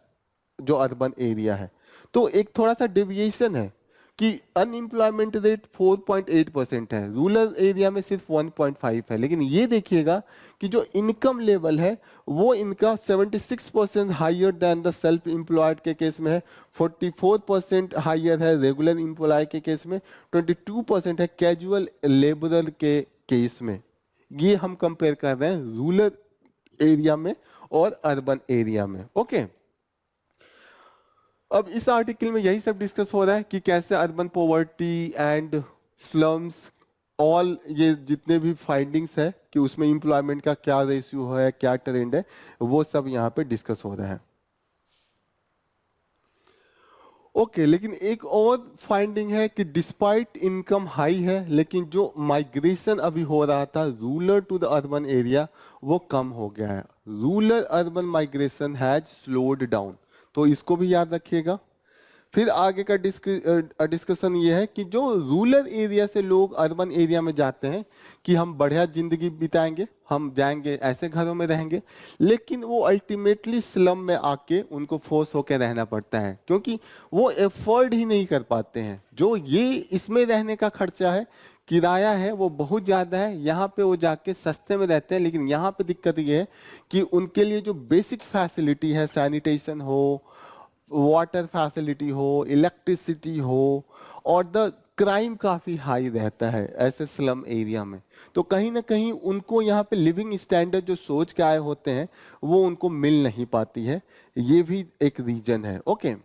जो अर्बन एरिया है। तो एक थोड़ा सा डेविएशन है कि अनएम्प्लॉयमेंट रेट 4.8% है, रूरल एरिया में सिर्फ 1.5 है। लेकिन ये देखिएगा कि जो इनकम लेवल है वो इनका 76% higher than the self employed के केस में है, 44% हाइयर है रेगुलर एम्प्लॉय के केस में, 22% है कैजुअल लेबरर के केस में। ये हम कंपेयर कर रहे हैं रूरल एरिया में और अर्बन एरिया में। ओके, अब इस आर्टिकल में यही सब डिस्कस हो रहा है कि कैसे urban poverty and slums, all ये जितने भी फाइंडिंग्स है कि उसमें एम्प्लॉयमेंट का क्या रेशियो है, क्या ट्रेंड है, वो सब यहाँ पे डिस्कस हो रहा है। ओके, लेकिन एक और फाइंडिंग है कि डिस्पाइट इनकम हाई है, लेकिन जो माइग्रेशन अभी हो रहा था rural to the urban area वो कम हो गया है। Rural urban migration has slowed down, तो इसको भी याद रखिएगा। फिर आगे का डिस्कशन ये है कि जो रूरल एरिया से लोग अर्बन एरिया में जाते हैं कि हम बढ़िया जिंदगी बिताएंगे, हम जाएंगे ऐसे घरों में रहेंगे, लेकिन वो अल्टीमेटली स्लम में आके उनको फोर्स होकर रहना पड़ता है, क्योंकि वो एफोर्ड ही नहीं कर पाते हैं। जो ये इसमें रहने का खर्चा है, किराया है, वो बहुत ज़्यादा है। यहाँ पे वो जाके सस्ते में रहते हैं, लेकिन यहाँ पे दिक्कत ये है कि उनके लिए जो बेसिक फैसिलिटी है, सैनिटेशन हो, वाटर फैसिलिटी हो, इलेक्ट्रिसिटी हो, और द क्राइम काफ़ी हाई रहता है ऐसे स्लम एरिया में। तो कहीं ना कहीं उनको यहाँ पे लिविंग स्टैंडर्ड जो सोच के आए होते हैं वो उनको मिल नहीं पाती है। ये भी एक रीजन है। ओके,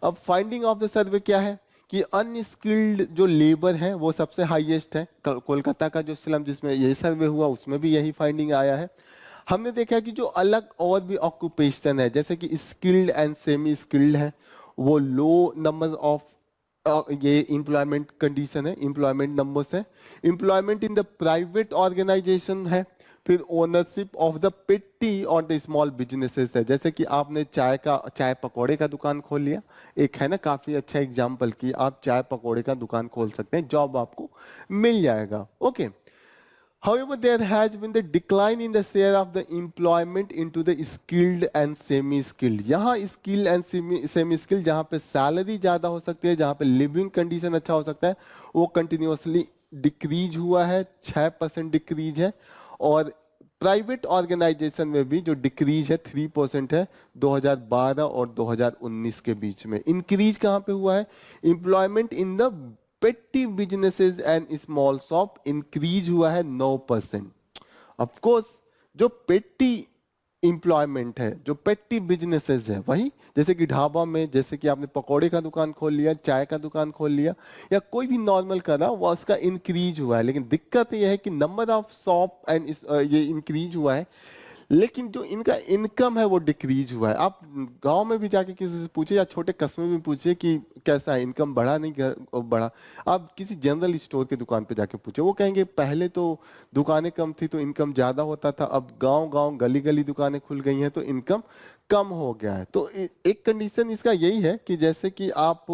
अब फाइंडिंग ऑफ द सर्वे क्या है कि अनस्किल्ड जो लेबर है वो सबसे हाईएस्ट है। कोलकाता का जो स्लम जिसमें ये सर्वे हुआ उसमें भी यही फाइंडिंग आया है। हमने देखा कि जो अलग और भी ऑक्यूपेशन है, जैसे कि स्किल्ड एंड सेमी स्किल्ड है, वो लो नंबर ऑफ ये एम्प्लॉयमेंट कंडीशन है, एम्प्लॉयमेंट नंबर्स है। Employment in the private organisation है। फिर ओनरशिप ऑफ द पेटी और द स्मॉल बिजनेसेस है। जैसे कि आपने चाय पकौड़े का दुकान खोल लिया, एक है ना काफी अच्छा एग्जांपल कि आप चाय पकौड़े का दुकान खोल सकते हैं, जॉब आपको मिल जाएगा। Okay. However, there has been the decline in the share of the employment into the skilled and semi-skilled. यहाँ skilled and semi-skilled जहाँ पे सैलरी ज़्यादा हो सकती है, जहाँ पे लिविंग कंडीशन अच्छा हो सकता है, वो कंटिन्यूसली डिक्रीज हुआ है, 6% डिक्रीज है। और प्राइवेट ऑर्गेनाइजेशन में भी जो डिक्रीज है 3% है 2012 और 2019 के बीच में। इंक्रीज कहाँ पे हुआ है? एम्प्लॉयमेंट इन द पेटी businesses and small shop increase हुआ है 9%। ऑफ कोर्स जो पेटी एम्प्लॉयमेंट है, जो पेटी बिजनेसेस है, वही जैसे कि ढाबा में, जैसे कि आपने पकौड़े का दुकान खोल लिया, चाय का दुकान खोल लिया, या कोई भी नॉर्मल करा, वो उसका इंक्रीज हुआ है। लेकिन दिक्कत यह है कि नंबर ऑफ शॉप एंड ये इंक्रीज हुआ है, लेकिन जो इनका इनकम है वो डिक्रीज हुआ है। आप गांव में भी जाके किसी से पूछिए या छोटे कस्बे में पूछिए कि कैसा है, इनकम बढ़ा नहीं बढ़ा। आप किसी जनरल स्टोर की दुकान पे जाके पूछिए, वो कहेंगे पहले तो दुकानें कम थी तो इनकम ज्यादा होता था, अब गांव गांव गली गली दुकानें खुल गई हैं तो इनकम कम हो गया है। तो एक कंडीशन इसका यही है कि जैसे कि आप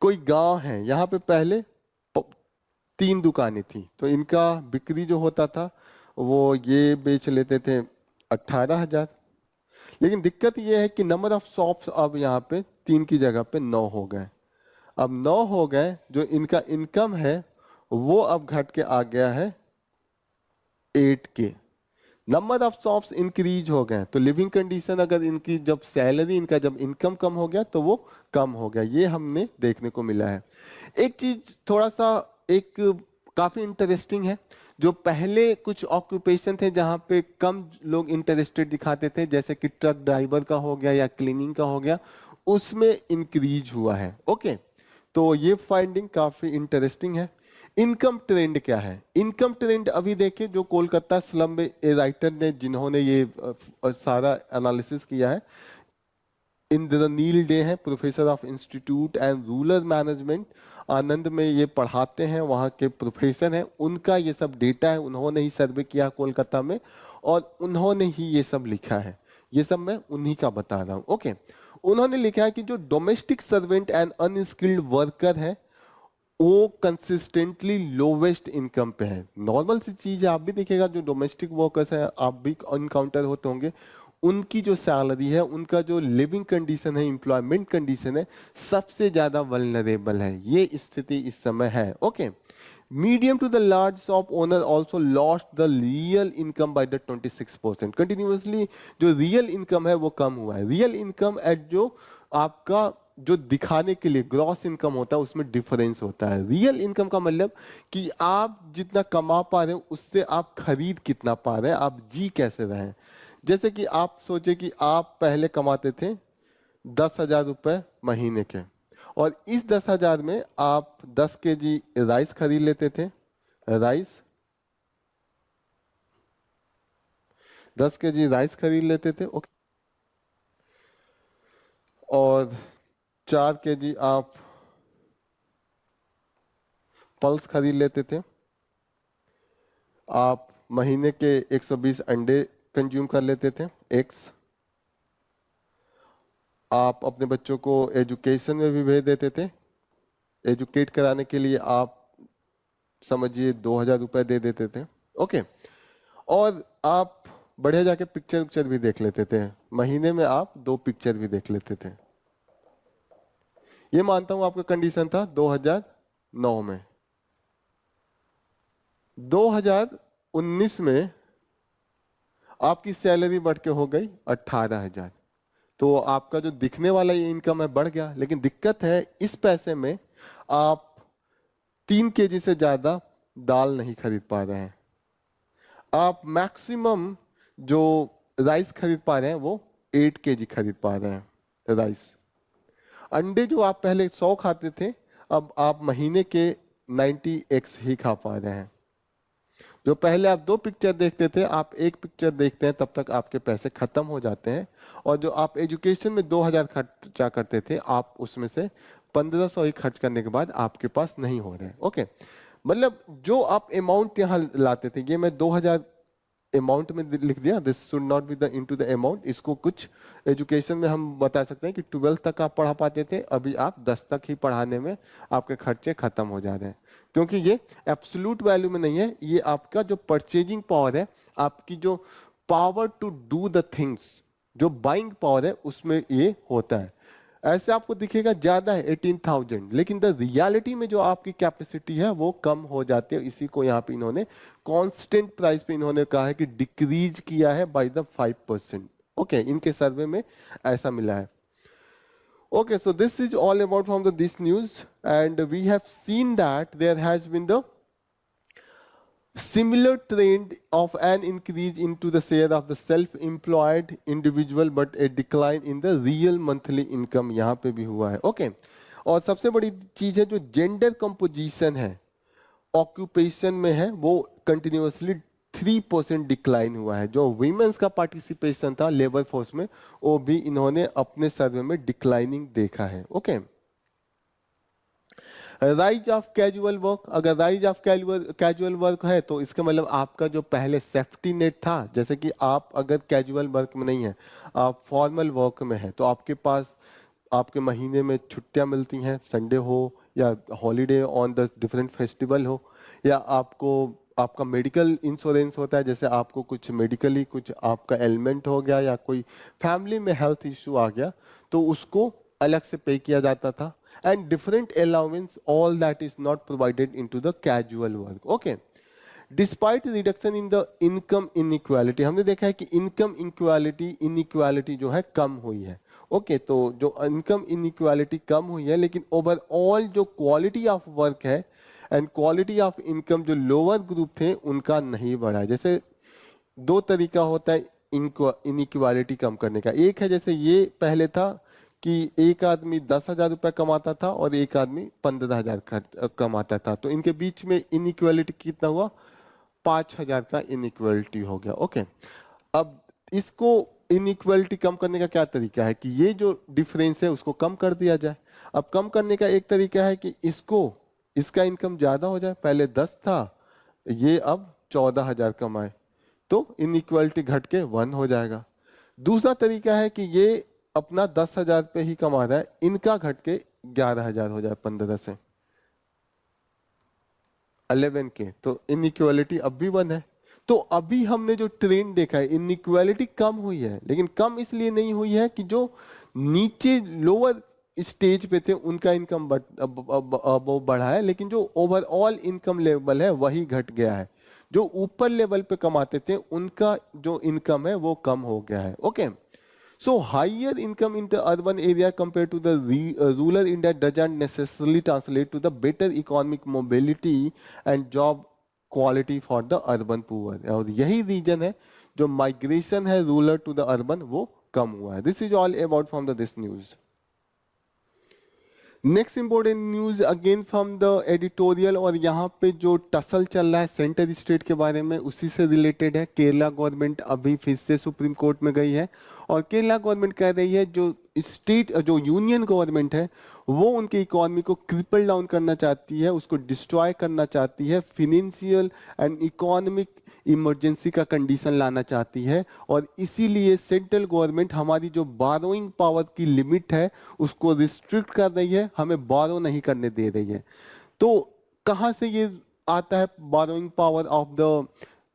कोई गांव है, यहाँ पे पहले 3 दुकानें थी, तो इनका बिक्री जो होता था वो ये बेच लेते थे 18,000। लेकिन दिक्कत ये है कि नंबर ऑफ शॉप्स अब यहाँ पे 3 की जगह पे 9 हो गए। अब 9 हो गए, जो इनका इनकम है वो अब घट के आ गया है 8 के। नंबर ऑफ शॉप्स इंक्रीज हो गए, तो लिविंग कंडीशन अगर इनकी जब सैलरी, इनका जब इनकम कम हो गया तो वो कम हो गया, ये हमने देखने को मिला है। एक चीज थोड़ा सा एक काफी इंटरेस्टिंग है, जो पहले कुछ ऑक्यूपेशन थे जहां पे कम लोग इंटरेस्टेड दिखाते थे, जैसे कि ट्रक ड्राइवर का हो गया या क्लीनिंग का हो गया, उसमें इंक्रीज हुआ है। ओके, तो ये फाइंडिंग काफी इंटरेस्टिंग है। इनकम ट्रेंड क्या है? इनकम ट्रेंड अभी देखिए, जो कोलकाता स्लम में राइटर ने जिन्होंने ये सारा एनालिसिस किया है, इंद्रनील डे है, professor of institute and rural management, Anand में ये पढ़ाते हैं, वहाँ के प्रोफेसर हैं, उनका ये सब डेटा है, उन्होंने ही सर्वे किया कोलकाता में और उन्होंने ही ये सब लिखा है। ये सब मैं उन्हीं का बता रहा हूँ। ओके, उन्होंने लिखा है कि जो domestic servant and unskilled worker है वो कंसिस्टेंटली लोवेस्ट इनकम पे है। नॉर्मल सी चीज है, आप भी देखिएगा जो डोमेस्टिक वर्कर्स है, आप भी इनकाउंटर होते होंगे, उनकी जो सैलरी है, उनका जो लिविंग कंडीशन है, एम्प्लॉयमेंट कंडीशन है, सबसे ज्यादा वल्नरेबल है। ये स्थिति इस समय है। Okay, medium to the large shop owner also lost the real income by the 26%। Continuously जो रियल इनकम है वो कम हुआ है। रियल इनकम एट जो आपका जो दिखाने के लिए ग्रॉस इनकम होता है उसमें डिफरेंस होता है। रियल इनकम का मतलब कि आप जितना कमा पा रहे हो उससे आप खरीद कितना पा रहे हैं, आप जी कैसे रहे हैं। जैसे कि आप सोचे कि आप पहले कमाते थे 10,000 रुपए महीने के, और इस 10,000 में आप 10 केजी राइस खरीद लेते थे, राइस 10 केजी राइस खरीद लेते थे। ओके, और 4 केजी आप पल्स खरीद लेते थे। आप महीने के 120 अंडे कंज्यूम कर लेते थे, एग्स। आप अपने बच्चों को एजुकेशन में भी भेज देते थे, एजुकेट कराने के लिए आप समझिए 2,000 रुपए दे देते थे। ओके, और आप बढ़िया जाके पिक्चर उक्चर भी देख लेते थे, महीने में आप 2 पिक्चर भी देख लेते थे। ये मानता हूं आपका कंडीशन था 2009 में। 2019 में आपकी सैलरी बढ़ के हो गई 18,000, तो आपका जो दिखने वाला ये इनकम है बढ़ गया। लेकिन दिक्कत है इस पैसे में आप 3 केजी से ज्यादा दाल नहीं खरीद पा रहे हैं। आप मैक्सिमम जो राइस खरीद पा रहे हैं वो 8 केजी खरीद पा रहे हैं राइस। अंडे जो आप पहले 100 खाते थे, अब आप महीने के 90 एग्स ही खा पा रहे हैं। जो पहले आप 2 पिक्चर देखते थे, आप 1 पिक्चर देखते हैं, तब तक आपके पैसे खत्म हो जाते हैं। और जो आप एजुकेशन में 2000 खर्चा करते थे, आप उसमें से 1500 ही खर्च करने के बाद आपके पास नहीं हो रहे हैं। ओके, मतलब जो आप अमाउंट यहाँ लाते थे, ये मैं 2000 अमाउंट में लिख दिया, this should not be the into the amount. इसको कुछ एजुकेशन में हम बता सकते हैं कि 12 तक आप पढ़ा पाते थे, अभी आप 10 तक ही पढ़ाने में आपके खर्चे खत्म हो जा रहे हैं, क्योंकि ये एब्सोल्यूट वैल्यू में नहीं है, ये आपका जो परचेजिंग पावर है, आपकी जो power to do the things, जो बाइंग पावर है, उसमें ये होता है। ऐसे आपको दिखेगा ज्यादा है 18,000, लेकिन द रियलिटी में जो आपकी कैपेसिटी है वो कम हो जाती है। इसी को यहाँ पे इन्होंने कांस्टेंट प्राइस पे इन्होंने कहा है कि डिक्रीज किया है बाय द 5%। ओके, इनके सर्वे में ऐसा मिला है। Okay, so this is all about from the this news, and we have seen that there has been the similar trend of an increase into the share of the self-employed individual but a decline in the real monthly income यहाँ पे भी हुआ है। Okay, और सबसे बड़ी चीज है जो जेंडर कंपोजिशन है ऑक्यूपेशन में है, वो कंटिन्यूअसली 3% डिक्लाइन हुआ है। जो वीमेंस का पार्टिसिपेशन था लेबर फोर्स में, वो भी इन्होंने अपने सर्वे में डिक्लाइनिंग देखा है। Okay, rise of casual work, अगर राइज ऑफ कैजुअल वर्क है तो इसका मतलब आपका जो पहले सेफ्टी नेट था, जैसे कि आप अगर कैजुअल वर्क में नहीं है, आप फॉर्मल वर्क में है, तो आपके पास आपके महीने में छुट्टियां मिलती हैं, संडे हो या holiday on the different festival हो, या आपको आपका मेडिकल इंश्योरेंस होता है, जैसे आपको कुछ मेडिकली कुछ आपका एलिमेंट हो गया या कोई फैमिली में हेल्थ इश्यू आ गया, तो उसको अलग से पे किया जाता था। and different allowance, all that is not provided into the casual work. Okay, despite reduction in the income inequality, हमने देखा है कि income inequality जो है कम हुई है। ओके, तो जो income inequality कम हुई है, लेकिन ओवरऑल जो क्वालिटी ऑफ वर्क है एंड क्वालिटी ऑफ इनकम जो लोअर ग्रुप थे उनका नहीं बढ़ा है। जैसे 2 तरीका होता है इनइक्वालिटी कम करने का। एक है जैसे ये पहले था कि एक आदमी 10,000 रुपये कमाता था और एक आदमी 15,000 कमाता था, तो इनके बीच में इनइक्वालिटी कितना हुआ, 5,000 का इनइक्वालिटी हो गया। ओके, अब इसको इनइक्वालिटी कम करने का क्या तरीका है कि ये जो डिफरेंस है उसको कम कर दिया जाए। अब कम करने का एक तरीका है कि इसका इनकम ज्यादा हो जाए, पहले 10 था, ये अब 14,000 कमाए, तो इनइक्वालिटी घट के 1 हो जाएगा। दूसरा तरीका है कि ये अपना 10,000 पे ही कमा रहा है, इनका घट के 11,000 हो जाए, 15 से 11 के, तो इनइक्वालिटी अब भी 1 है। तो अभी हमने जो ट्रेंड देखा है, इनइक्वालिटी कम हुई है, लेकिन कम इसलिए नहीं हुई है कि जो नीचे लोअर स्टेज पे थे उनका इनकम वो बढ़ा है, लेकिन जो ओवरऑल इनकम लेवल है वही घट गया है। जो ऊपर लेवल पे कमाते थे उनका जो इनकम है वो कम हो गया है। Okay, so higher income in the urban area compared to the rural India doesn't necessarily translate to the better economic mobility and job quality for the urban poor, और यही रीजन है जो माइग्रेशन है रूरल टू द अर्बन वो कम हुआ है। This is all about from the this news. Next important news again from the editorial, और यहाँ पे जो टसल चल रहा है सेंटर स्टेट के बारे में उसी से रिलेटेड है। केरला गवर्नमेंट अभी फिर से सुप्रीम कोर्ट में गई है और केरला गवर्नमेंट कह रही है जो यूनियन गवर्नमेंट है वो उनके इकोनॉमी को क्रिपल डाउन करना चाहती है, उसको डिस्ट्रॉय करना चाहती है, फिनेंशियल एंड इकोनॉमिक इमरजेंसी का कंडीशन लाना चाहती है, और इसीलिए सेंट्रल गवर्नमेंट हमारी जो बारोइंग पावर की लिमिट है उसको रिस्ट्रिक्ट कर रही है, हमें बारो नहीं करने दे रही है। तो कहां से ये आता है burrowing power of the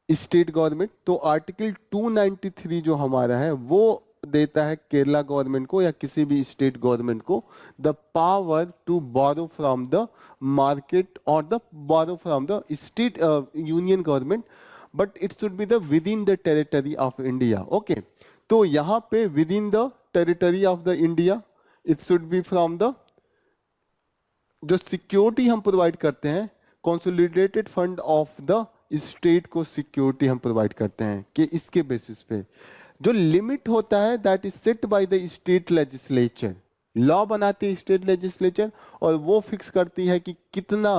state government? तो आर्टिकल 293 जो हमारा है वो देता है केरला गवर्नमेंट को या किसी भी स्टेट गवर्नमेंट को the power to borrow from the market और the borrow from the state union government, but it should be the within the territory of India. Okay, तो यहाँ पे within the territory of the India it should be from the जो security हम provide करते हैं, consolidated fund of the state को security हम provide करते हैं कि इसके बेसिस पे जो लिमिट होता है that is set by the state legislature. Law बनाती है स्टेट लेजिस्लेचर और वो फिक्स करती है कि कितना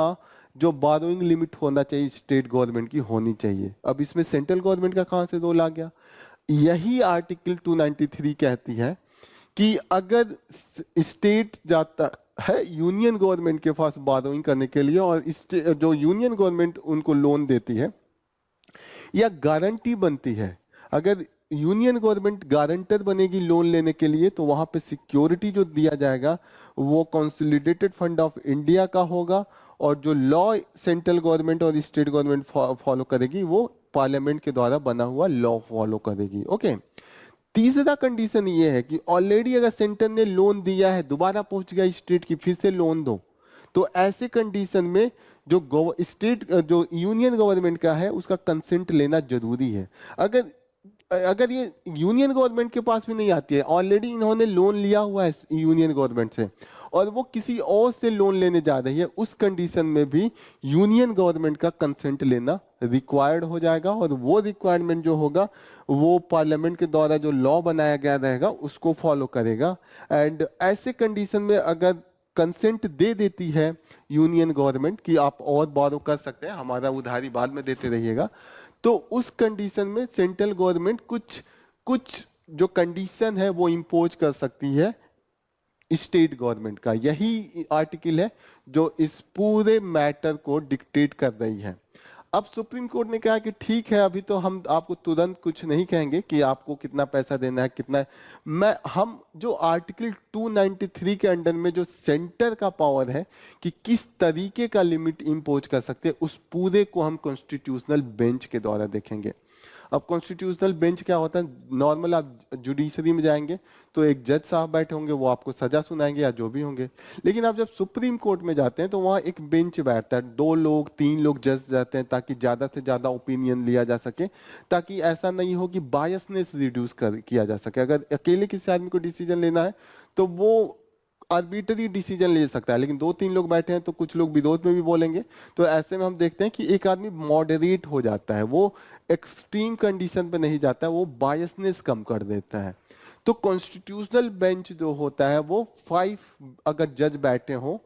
जो बारोइंग लिमिट होना चाहिए स्टेट गवर्नमेंट की होनी चाहिए। अब इसमें सेंट्रल गवर्नमेंट का कहां से रोल आ गया? यही आर्टिकल 293 कहती है कि अगर स्टेट जाता है यूनियन गवर्नमेंट के पास बारोइंग करने के लिए और जो यूनियन गवर्नमेंट उनको लोन देती है या गारंटी बनती है, अगर यूनियन गवर्नमेंट गारंटर बनेगी लोन लेने के लिए, तो वहां पे सिक्योरिटी जो दिया जाएगा वो कंसोलिडेटेड फंड ऑफ इंडिया का होगा, और जो लॉ सेंट्रल गवर्नमेंट और स्टेट गवर्नमेंट फॉलो करेगी वो पार्लियामेंट के द्वारा बना हुआ लॉ फॉलो करेगी। ओके। तीसरा कंडीशन ये है कि ऑलरेडी अगर सेंटर ने लोन दिया है, दोबारा पहुंच गया स्टेट की, फिर से लोन दो, तो ऐसे कंडीशन में जो स्टेट जो यूनियन गवर्नमेंट का है उसका कंसेंट लेना जरूरी है। अगर अगर ये यूनियन गवर्नमेंट के पास भी नहीं आती है, ऑलरेडी इन्होंने लोन लिया हुआ है यूनियन गवर्नमेंट से और वो किसी और से लोन लेने जा रही है, उस कंडीशन में भी यूनियन गवर्नमेंट का कंसेंट लेना रिक्वायर्ड हो जाएगा, और वो रिक्वायरमेंट जो होगा वो पार्लियामेंट के द्वारा जो लॉ बनाया गया रहेगा उसको फॉलो करेगा। एंड ऐसे कंडीशन में अगर कंसेंट दे देती है यूनियन गवर्नमेंट कि आप और बारो कर सकते हैं, हमारा उधारी बाद में देते रहिएगा, तो उस कंडीशन में सेंट्रल गवर्नमेंट कुछ कुछ जो कंडीशन है वो इंपोज कर सकती है स्टेट गवर्नमेंट का। यही आर्टिकल है जो इस पूरे मैटर को डिक्टेट कर रही है। अब सुप्रीम कोर्ट ने कहा कि ठीक है, अभी तो हम आपको तुरंत कुछ नहीं कहेंगे कि आपको कितना पैसा देना है, कितना है। हम जो आर्टिकल 293 के अंडर में जो सेंटर का पावर है कि किस तरीके का लिमिट इंपोज कर सकते हैं, उस पूरे को हम कॉन्स्टिट्यूशनल बेंच के द्वारा देखेंगे। अब कॉन्स्टिट्यूशनल बेंच क्या होता है? नॉर्मल आप जुडिशरी में जाएंगे तो एक जज साहब बैठे होंगे, वो आपको सजा सुनाएंगे या जो भी होंगे। लेकिन आप जब सुप्रीम कोर्ट में जाते हैं तो वहां एक बेंच बैठता है, 2 लोग 3 लोग जज जाते हैं ताकि ज्यादा से ज्यादा ओपिनियन लिया जा सके, ताकि ऐसा नहीं हो कि बायसनेस रिड्यूस किया जा सके। अगर अकेले किसी आदमी को डिसीजन लेना है तो वो आर्बिट्ररी डिसीजन ले सकता है, लेकिन 2-3 लोग बैठे हैं तो कुछ लोग विरोध में भी बोलेंगे। तो ऐसे में हम देखते हैं कि एक आदमी मॉडरेट हो जाता है, वो एक्सट्रीम कंडीशन पे नहीं जाता है, वो बायसनेस कम कर देता है। तो कॉन्स्टिट्यूशनल बेंच जो होता है वो 5 अगर जज बैठे हो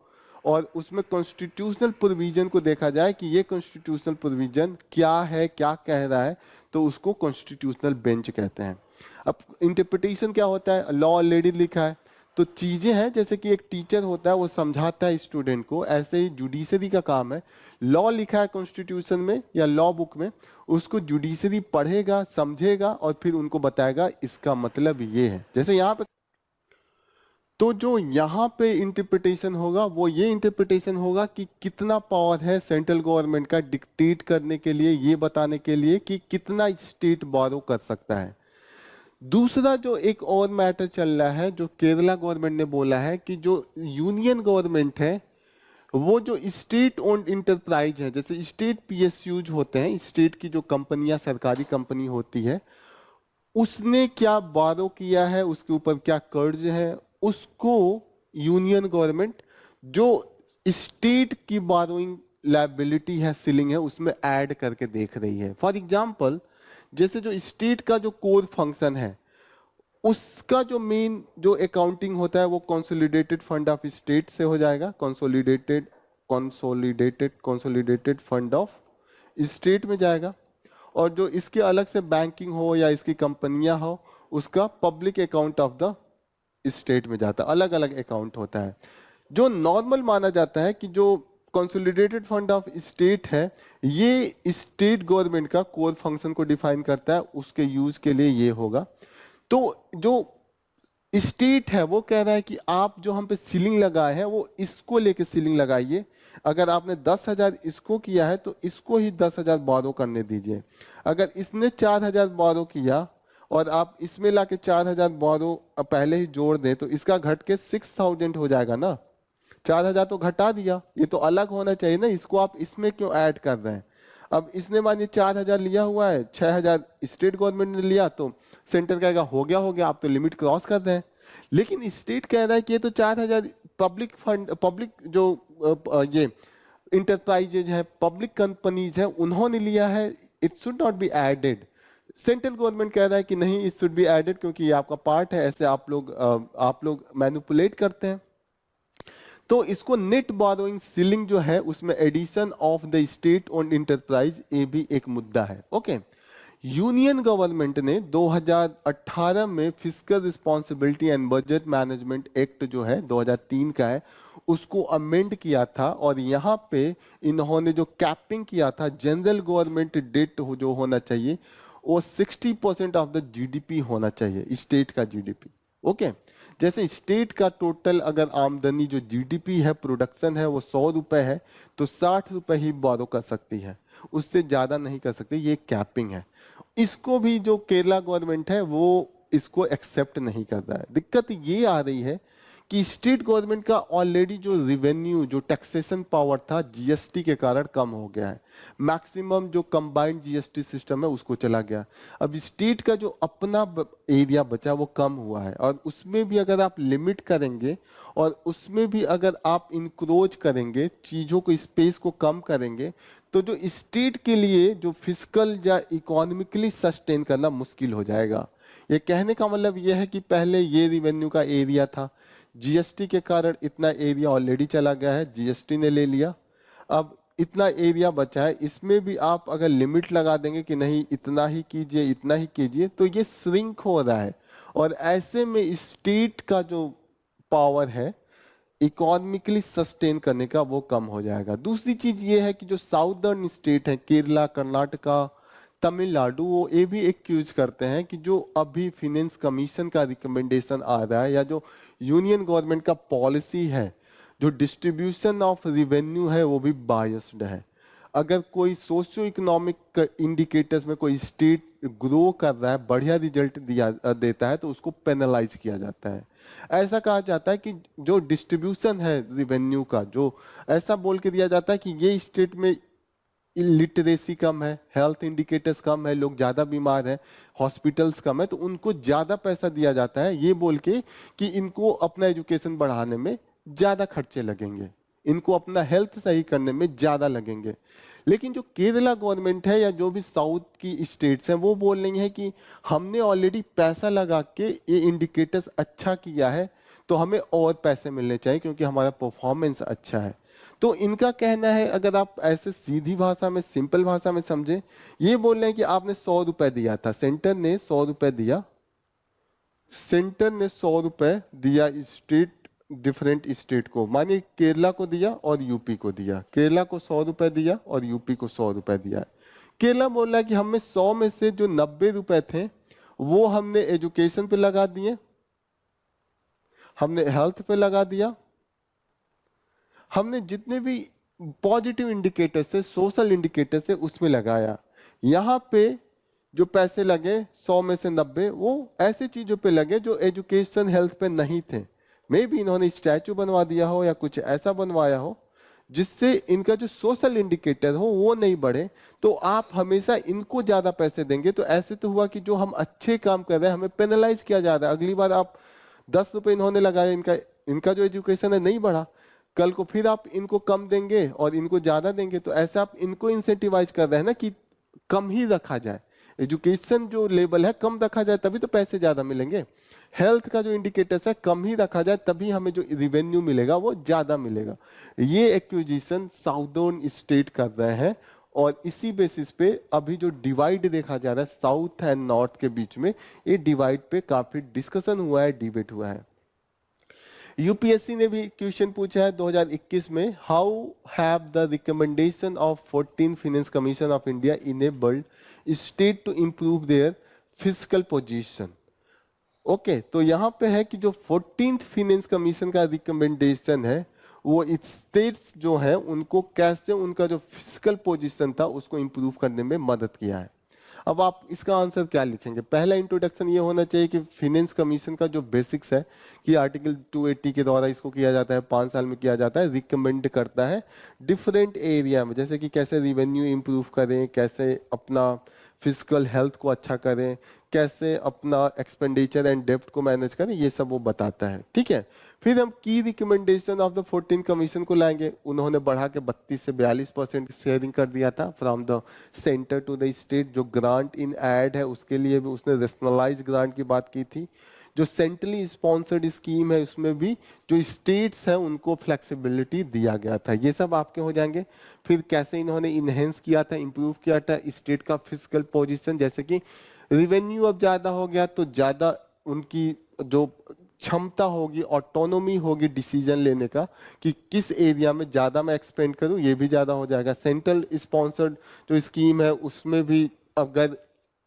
और उसमें कॉन्स्टिट्यूशनल प्रोविजन को देखा जाए कि ये कॉन्स्टिट्यूशनल प्रोविजन क्या है, क्या कह रहा है, तो उसको कॉन्स्टिट्यूशनल बेंच कहते हैं। अब इंटरप्रिटेशन क्या होता है? लॉ ऑलरेडी लिखा है, तो चीजें हैं जैसे कि एक टीचर होता है वो समझाता है स्टूडेंट को, ऐसे ही जुडिशरी का काम है। लॉ लिखा है कॉन्स्टिट्यूशन में या लॉ बुक में, उसको जुडिशरी पढ़ेगा, समझेगा और फिर उनको बताएगा इसका मतलब ये है। जैसे यहाँ पे तो जो यहाँ पे इंटरप्रिटेशन होगा वो ये इंटरप्रिटेशन होगा कि कितना पावर है सेंट्रल गवर्नमेंट का डिक्टेट करने के लिए, ये बताने के लिए कि कितना स्टेट बोरो कर सकता है। दूसरा जो एक और मैटर चल रहा है जो केरला गवर्नमेंट ने बोला है कि जो यूनियन गवर्नमेंट है वो जो स्टेट ओन्ड इंटरप्राइज है, जैसे स्टेट पीएसयूज होते हैं, स्टेट की जो कंपनियां सरकारी कंपनी होती है, उसने क्या बारो किया है, उसके ऊपर क्या कर्ज है, उसको यूनियन गवर्नमेंट जो स्टेट की बारोइंग लायबिलिटी है, सीलिंग है, उसमें ऐड करके देख रही है। फॉर एग्जाम्पल जैसे जो स्टेट का जो कोर फंक्शन है उसका जो मेन जो अकाउंटिंग होता है वो कंसोलिडेटेड फंड ऑफ स्टेट से हो जाएगा, कंसोलिडेटेड फंड ऑफ स्टेट में जाएगा। और जो इसके अलग से बैंकिंग हो या इसकी कंपनियां हो उसका public account of the state में जाता है, अलग अलग अकाउंट होता है। जो नॉर्मल माना जाता है कि जो कंसोलिडेटेड फंड ऑफ स्टेट है ये स्टेट गवर्नमेंट का कोर फंक्शन को डिफाइन करता है, उसके यूज के लिए ये होगा। तो जो स्टेट है वो कह रहा है कि आप जो हम पे सीलिंग लगाए हैं वो इसको लेके सीलिंग लगाइए, अगर आपने 10,000 इसको किया है तो इसको ही 10,000 बोरो करने दीजिए। अगर इसने 4,000 बोरो किया और आप इसमें लाके 4,000 बोरो पहले ही जोड़ दे तो इसका घट के 6,000 हो जाएगा ना। 4,000 तो घटा दिया, ये तो अलग होना चाहिए ना, इसको आप इसमें क्यों ऐड कर रहे हैं? अब इसने मानिए 4,000 लिया हुआ है, 6,000 स्टेट गवर्नमेंट ने लिया, तो सेंटर कहेगा हो गया, आप तो लिमिट क्रॉस कर रहे हैं। लेकिन स्टेट कह रहा है कि ये तो 4,000 पब्लिक फंड, पब्लिक जो ये इंटरप्राइजेज है, पब्लिक कंपनीज है, उन्होंने लिया है, it should not be added. Central government कह रहा है कि नहीं, इट शुड बी एडेड क्योंकि ये आपका पार्ट है, ऐसे आप लोग मैनिपुलेट करते हैं। तो इसको नेट बोरोइंग सीलिंग जो है उसमें addition of the state owned enterprise, ये भी एक मुद्दा है। ओके, यूनियन गवर्नमेंट ने 2018 में fiscal responsibility and budget management act जो है 2003 का है, उसको अमेंड किया था और यहाँ पे इन्होंने जो कैपिंग किया था जनरल गवर्नमेंट डेट जो होना चाहिए वो 60% ऑफ द जीडीपी होना चाहिए, स्टेट का जीडीपी। ओके, जैसे स्टेट का टोटल अगर आमदनी जो जीडीपी है, प्रोडक्शन है, वो 100 रुपए है, तो 60 रुपए ही बोरो कर सकती है, उससे ज्यादा नहीं कर सकती, ये कैपिंग है। इसको भी जो केरला गवर्नमेंट है वो इसको एक्सेप्ट नहीं कर रहा है। दिक्कत ये आ रही है कि स्टेट गवर्नमेंट का ऑलरेडी जो रिवेन्यू, जो टैक्सेशन पावर था जीएसटी के कारण कम हो गया है, मैक्सिमम जो कंबाइंड जीएसटी सिस्टम है उसको चला गया। अब स्टेट का जो अपना एरिया बचा वो कम हुआ है, और उसमें भी अगर आप लिमिट करेंगे और उसमें भी अगर आप इंक्रोच करेंगे, चीजों को, स्पेस को कम करेंगे, तो जो स्टेट के लिए जो फिजिकल या इकोनॉमिकली सस्टेन करना मुश्किल हो जाएगा। ये कहने का मतलब ये है कि पहले ये रिवेन्यू का एरिया था, जीएसटी के कारण इतना एरिया ऑलरेडी चला गया है, जीएसटी ने ले लिया, अब इतना एरिया बचा है, इसमें भी आप अगर लिमिट लगा देंगे कि नहीं इतना ही कीजिए, इतना ही कीजिए, तो ये श्रिंक हो रहा है, और ऐसे में स्टेट का जो पावर है इकोनॉमिकली सस्टेन करने का वो कम हो जाएगा। दूसरी चीज ये है कि जो साउदर्न स्टेट है, केरला, कर्नाटका, तमिलनाडु, वो ये भी एक्यूज करते हैं कि जो अभी फिनेंस कमीशन का रिकमेंडेशन आ रहा है या जो यूनियन गवर्नमेंट का पॉलिसी है, जो डिस्ट्रीब्यूशन ऑफ रिवेन्यू है, वो भी बायस्ड है। अगर कोई सोशियो इकोनॉमिक इंडिकेटर्स में कोई स्टेट ग्रो कर रहा है, बढ़िया रिजल्ट देता है, तो उसको पेनलाइज किया जाता है। ऐसा कहा जाता है कि जो डिस्ट्रीब्यूशन है रिवेन्यू का, जो ऐसा बोल के दिया जाता है कि ये स्टेट में लिटरेसी कम है, हेल्थ इंडिकेटर्स कम है, लोग ज्यादा बीमार हैं, हॉस्पिटल्स कम है, तो उनको ज्यादा पैसा दिया जाता है, ये बोल के कि इनको अपना एजुकेशन बढ़ाने में ज्यादा खर्चे लगेंगे, इनको अपना हेल्थ सही करने में ज्यादा लगेंगे। लेकिन जो केरला गवर्नमेंट है या जो भी साउथ की स्टेट्स हैं, वो बोल रही है कि हमने ऑलरेडी पैसा लगा के ये इंडिकेटर्स अच्छा किया है, तो हमें और पैसे मिलने चाहिए क्योंकि हमारा परफॉर्मेंस अच्छा है। तो इनका कहना है, अगर आप ऐसे सीधी भाषा में, सिंपल भाषा में समझे, ये बोल रहे हैं कि आपने 100 रुपए दिया था, सेंटर ने 100 रुपए दिया, सेंटर ने 100 रुपए दिया स्टेट, डिफरेंट स्टेट को, मानिए केरला को दिया और यूपी को दिया, केरला को 100 रुपए दिया और यूपी को 100 रुपए दिया। केरला बोल रहा है कि हमें 100 में से जो 90 रुपए थे वो हमने एजुकेशन पे लगा दिए, हमने हेल्थ पे लगा दिया, हमने जितने भी पॉजिटिव इंडिकेटर्स थे, सोशल इंडिकेटर्स थे, उसमें लगाया। यहाँ पे जो पैसे लगे 100 में से 90 वो ऐसे चीजों पे लगे जो एजुकेशन, हेल्थ पे नहीं थे। मे भी इन्होंने स्टैचू बनवा दिया हो या कुछ ऐसा बनवाया हो जिससे इनका जो सोशल इंडिकेटर हो वो नहीं बढ़े, तो आप हमेशा इनको ज्यादा पैसे देंगे। तो ऐसे तो हुआ कि जो हम अच्छे काम कर रहे हैं हमें पेनलाइज किया जा रहा है। अगली बार आप 10 रुपए इन्होंने लगाया, इनका जो एजुकेशन है नहीं बढ़ा, कल को फिर आप इनको कम देंगे और इनको ज्यादा देंगे, तो ऐसे आप इनको इंसेंटिवाइज कर रहे हैं ना कि कम ही रखा जाए, एजुकेशन जो लेवल है कम रखा जाए, तभी तो पैसे ज्यादा मिलेंगे। हेल्थ का जो इंडिकेटर्स है कम ही रखा जाए, तभी हमें जो रिवेन्यू मिलेगा वो ज्यादा मिलेगा। ये एक्विजिशन साउदर्न स्टेट कर रहे हैं, और इसी बेसिस पे अभी जो डिवाइड देखा जा रहा है साउथ एंड नॉर्थ के बीच में, ये डिवाइड पे काफी डिस्कशन हुआ है, डिबेट हुआ है। यूपीएससी ने भी क्वेश्चन पूछा है 2021 में, how have the recommendation of 14 finance commission of India enabled state to improve their physical position. Okay, तो यहाँ पे है कि जो 14th फाइनेंस कमीशन का रिकमेंडेशन है वो स्टेट्स जो है उनको कैसे उनका जो फिजिकल पोजीशन था उसको इंप्रूव करने में मदद किया है। अब आप इसका आंसर क्या लिखेंगे? पहला इंट्रोडक्शन ये होना चाहिए कि फाइनेंस कमीशन का जो बेसिक्स है कि आर्टिकल 280 के द्वारा इसको किया जाता है, 5 साल में किया जाता है, रिकमेंड करता है डिफरेंट एरिया में, जैसे कि कैसे रिवेन्यू इंप्रूव करें, कैसे अपना फिजिकल हेल्थ को अच्छा करें, कैसे अपना एक्सपेंडिचर एंड डेप्ट को मैनेज करें, ये सब वो बताता है। ठीक है, फिर हम की रिकमेंडेशन ऑफ द 14 कमीशन को लाएंगे। उन्होंने बढ़ा के 32 से 42% शेयरिंग कर दिया था from the centre to the state. जो ग्रांट इन एड है उसके लिए भी उसने रेशनलाइज ग्रांट की बात की थी। जो सेंट्रली स्पॉन्सर्ड स्कीम है उसमें भी जो स्टेट्स हैं उनको फ्लेक्सिबिलिटी दिया गया था। ये सब आपके हो जाएंगे। फिर कैसे इन्होंने इनहेंस किया था, इंप्रूव किया था स्टेट का फिजिकल पोजीशन, जैसे कि रेवेन्यू अब ज्यादा हो गया तो ज्यादा उनकी जो क्षमता होगी, ऑटोनोमी होगी डिसीजन लेने का कि किस एरिया में ज्यादा मैं एक्सपेंड करूं, ये भी ज्यादा हो जाएगा। सेंट्रल स्पॉन्सर्ड जो स्कीम है उसमें भी अगर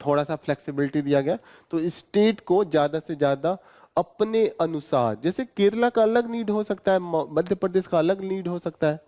थोड़ा सा फ्लेक्सिबिलिटी दिया गया तो स्टेट को ज्यादा से ज्यादा अपने अनुसार, जैसे केरला का अलग नीड हो सकता है, मध्य प्रदेश का अलग नीड हो सकता है,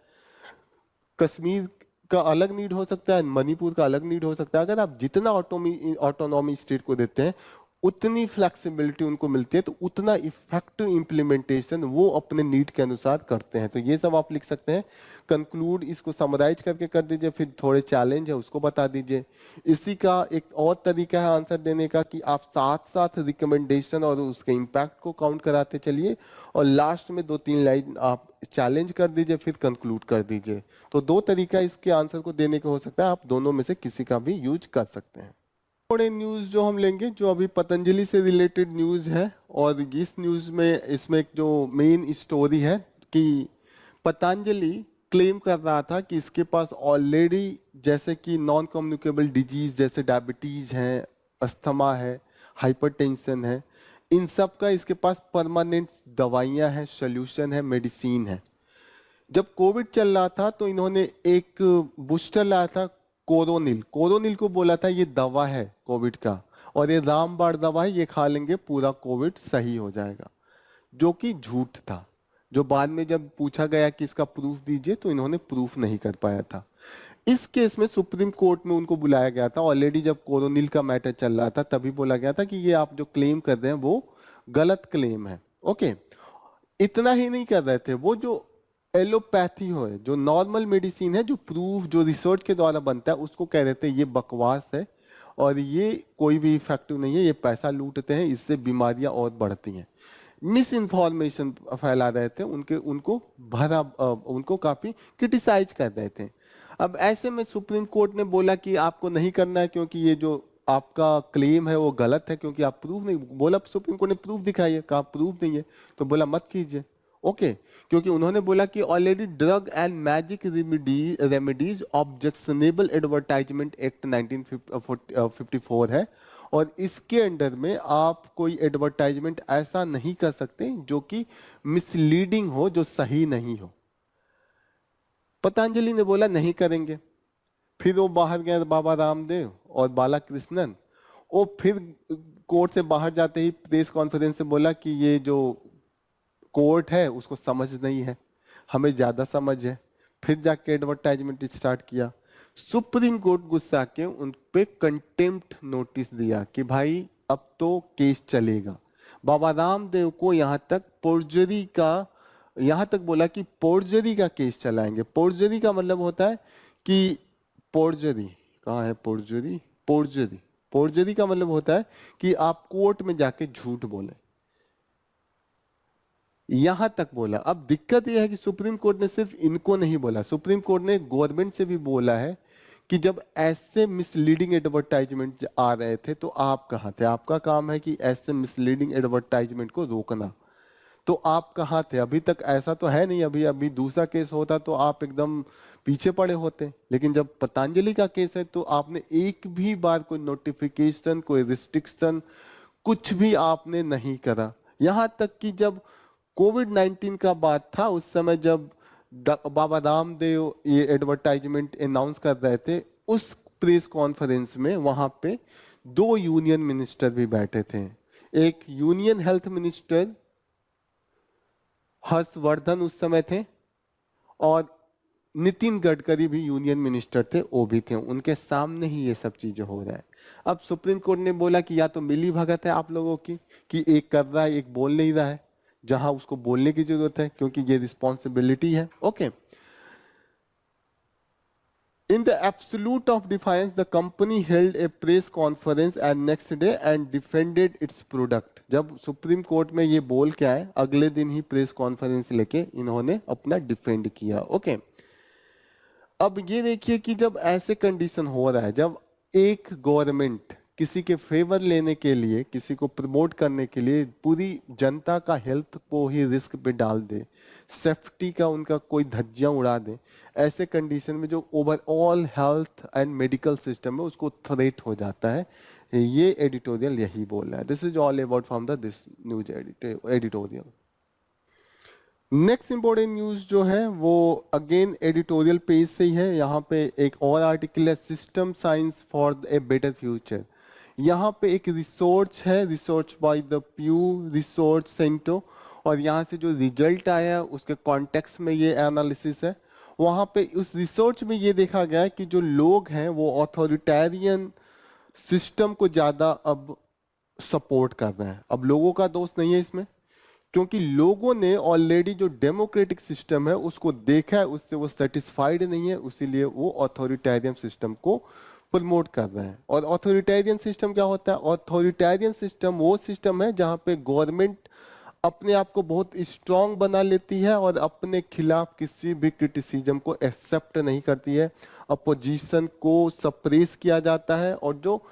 कश्मीर का अलग नीड हो सकता है, मणिपुर का अलग नीड हो सकता है। अगर आप जितना ऑटोनॉमी स्टेट को देते हैं उतनी फ्लेक्सिबिलिटी उनको मिलती है तो उतना इफेक्टिव इंप्लीमेंटेशन वो अपने नीड के अनुसार करते हैं। तो ये सब आप लिख सकते हैं। कंक्लूड इसको समराइज करके कर दीजिए, फिर थोड़े चैलेंज है उसको बता दीजिए। इसी का एक और तरीका है आंसर देने का कि आप साथ साथ रिकमेंडेशन और उसके इम्पैक्ट को काउंट कराते चलिए और लास्ट में 2-3 लाइन आप चैलेंज कर दीजिए, फिर कंक्लूड कर दीजिए। तो 2 तरीका इसके आंसर को देने का हो सकता है, आप दोनों में से किसी का भी यूज कर सकते हैं। थोड़े न्यूज जो हम लेंगे जो अभी पतंजलि से रिलेटेड न्यूज है, और इस न्यूज में इसमें एक जो मेन स्टोरी है कि पतंजलि क्लेम कर रहा था कि इसके पास ऑलरेडी जैसे कि नॉन कम्युनिकेबल डिजीज जैसे डायबिटीज है, अस्थमा है, हाइपरटेंशन है, इन सब का इसके पास परमानेंट दवाइयां हैं, सोल्यूशन है, मेडिसिन है। जब कोविड चल रहा था तो इन्होंने एक बूस्टर लाया था कोरोनिल। कोरोनिल को बोला था ये दवा है कोविड का और ये रामबाण दवा है, ये खा लेंगे पूरा कोविड सही हो जाएगा, जो कि झूठ था। जो बाद में जब पूछा गया कि इसका प्रूफ दीजिए तो इन्होंने प्रूफ नहीं कर पाया था। इस केस में सुप्रीम कोर्ट में उनको बुलाया गया था। ऑलरेडी जब कोरोनिल का मैटर चल रहा था तभी बोला गया था कि ये आप जो क्लेम कर रहे हैं वो गलत क्लेम है। ओके, इतना ही नहीं कर रहे थे, वो जो एलोपैथी हो है, जो नॉर्मल मेडिसिन है, जो प्रूफ जो रिसर्च के द्वारा बनता है, उसको कह रहे थे ये बकवास है और ये कोई भी इफेक्टिव नहीं है, ये पैसा लूटते हैं, इससे बीमारियां और बढ़ती हैं। मिस इन्फॉर्मेशन फैला रहे थे, उनको काफी क्रिटिसाइज कर रहे थे। अब ऐसे में सुप्रीम कोर्ट ने बोला कि आपको नहीं करना है क्योंकि ये जो आपका क्लेम है वो गलत है, क्योंकि आप प्रूफ नहीं, बोला सुप्रीम कोर्ट ने प्रूफ दिखाइए, कहा प्रूफ नहीं है तो बोला मत कीजिए। ओके, क्योंकि उन्होंने बोला कि already drug and magic remedies objectionable advertisement act 1954 है और इसके अंडर में आप कोई एडवर्टाइजमेंट ऐसा नहीं कर सकते जो कि मिसलीडिंग हो, जो सही नहीं हो। पतंजलि ने बोला नहीं करेंगे। फिर वो बाहर गए बाबा रामदेव और बालाकृष्णन, वो फिर कोर्ट से बाहर जाते ही प्रेस कॉन्फ्रेंस से बोला कि ये जो कोर्ट है उसको समझ नहीं है, हमें ज्यादा समझ है। फिर जाके एडवर्टाइजमेंट स्टार्ट किया। सुप्रीम कोर्ट गुस्सा के उन पे कंटेम्प्ट नोटिस दिया कि भाई अब तो केस चलेगा। बाबा रामदेव को यहाँ तक फोर्जरी का, यहाँ तक बोला कि फोर्जरी का केस चलाएंगे। फोर्जरी का मतलब होता है कि फोर्जरी कहाँ है, फोर्जरी फोर्जरी फोर्जरी का मतलब होता है कि आप कोर्ट में जाके झूठ बोले, यहां तक बोला। अब दिक्कत यह है कि सुप्रीम कोर्ट ने सिर्फ इनको नहीं बोला, सुप्रीम कोर्ट ने गवर्नमेंट से भी बोला है कि जब ऐसे मिसलीडिंग एडवर्टाइजमेंट आ रहे थे तो आप कहां थे? आपका काम है कि ऐसे मिसलीडिंग एडवर्टाइजमेंट को रोकना, तो आप कहां थे? अभी तक ऐसा तो है नहीं। अभी अभी दूसरा केस होता तो आप एकदम पीछे पड़े होते, लेकिन जब पतंजलि का केस है तो आपने एक भी बार कोई नोटिफिकेशन, कोई रिस्ट्रिक्शन, कुछ भी आपने नहीं करा। यहां तक कि जब कोविड-19 का बात था, उस समय जब बाबा रामदेव ये एडवर्टाइजमेंट अनाउंस कर रहे थे, उस प्रेस कॉन्फ्रेंस में वहां पे 2 यूनियन मिनिस्टर भी बैठे थे। एक यूनियन हेल्थ मिनिस्टर हर्षवर्धन उस समय थे और नितिन गडकरी भी यूनियन मिनिस्टर थे, वो भी थे। उनके सामने ही ये सब चीजें हो रहा है। अब सुप्रीम कोर्ट ने बोला कि या तो मिली भगत है आप लोगों की कि एक कर रहा है एक बोल नहीं रहा है, जहां उसको बोलने की जरूरत है क्योंकि ये रिस्पॉन्सिबिलिटी है। Okay, In the absolute of defiance, the company held a press conference and next day and defended its product. जब सुप्रीम कोर्ट में ये बोल के आए, अगले दिन ही प्रेस कॉन्फ्रेंस लेके इन्होंने अपना डिफेंड किया। ओके, अब ये देखिए कि जब ऐसे कंडीशन हो रहा है, जब एक गवर्नमेंट किसी के फेवर लेने के लिए, किसी को प्रमोट करने के लिए पूरी जनता का हेल्थ को ही रिस्क पे डाल दे, सेफ्टी का उनका कोई धज्जियां उड़ा दे, ऐसे कंडीशन में जो overall health and medical system है उसको थ्रेट हो जाता है। ये एडिटोरियल यही बोल रहा है। This is all about from the this news editorial. Next important news जो है वो अगेन एडिटोरियल पेज से ही है। यहाँ पे एक और आर्टिकल है, system science for a better future. यहाँ पे एक रिसर्च है, research by the प्यू research centre, और यहाँ से जो रिजल्ट आया उसके कॉन्टेक्स्ट में ये एनालिसिस है। वहाँ पे उस रिसर्च में ये देखा गया है कि जो लोग हैं वो ऑथोरिटेरियन सिस्टम को ज्यादा अब सपोर्ट कर रहे हैं। अब लोगों का दोष नहीं है इसमें, क्योंकि लोगों ने ऑलरेडी जो डेमोक्रेटिक सिस्टम है उसको देखा है, उससे वो सेटिस्फाइड नहीं है, इसीलिए वो ऑथोरिटेरियन सिस्टम को प्रमोट कर रहे हैं। और ऑथोरिटेरियन सिस्टम क्या होता है? ऑथोरिटेरियन सिस्टम वो सिस्टम है जहां पे गवर्नमेंट अपने आप को बहुत स्ट्रांग बना लेती है और अपने खिलाफ किसी भी क्रिटिसिज्म को एक्सेप्ट नहीं करती है, अपोजिशन को सप्रेस किया जाता है, और जो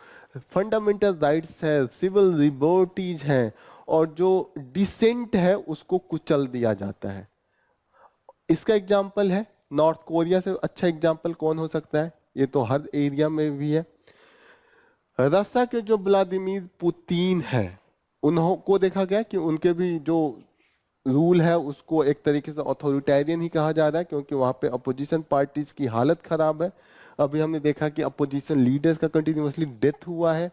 फंडामेंटल राइट्स है, सिविल लिबर्टीज हैं और जो डिसेंट है उसको कुचल दिया जाता है। इसका एग्जाम्पल है नॉर्थ कोरिया से अच्छा एग्जाम्पल कौन हो सकता है? ये तो हर एरिया में भी है। रशिया के जो व्लादिमीर पुतिन है, उनको देखा गया कि उनके भी जो रूल है उसको एक तरीके से ऑथोरिटेरियन ही कहा जा रहा है, क्योंकि वहां पे अपोजिशन पार्टीज की हालत खराब है। अभी हमने देखा कि अपोजिशन लीडर्स का कंटिन्यूअसली डेथ हुआ है,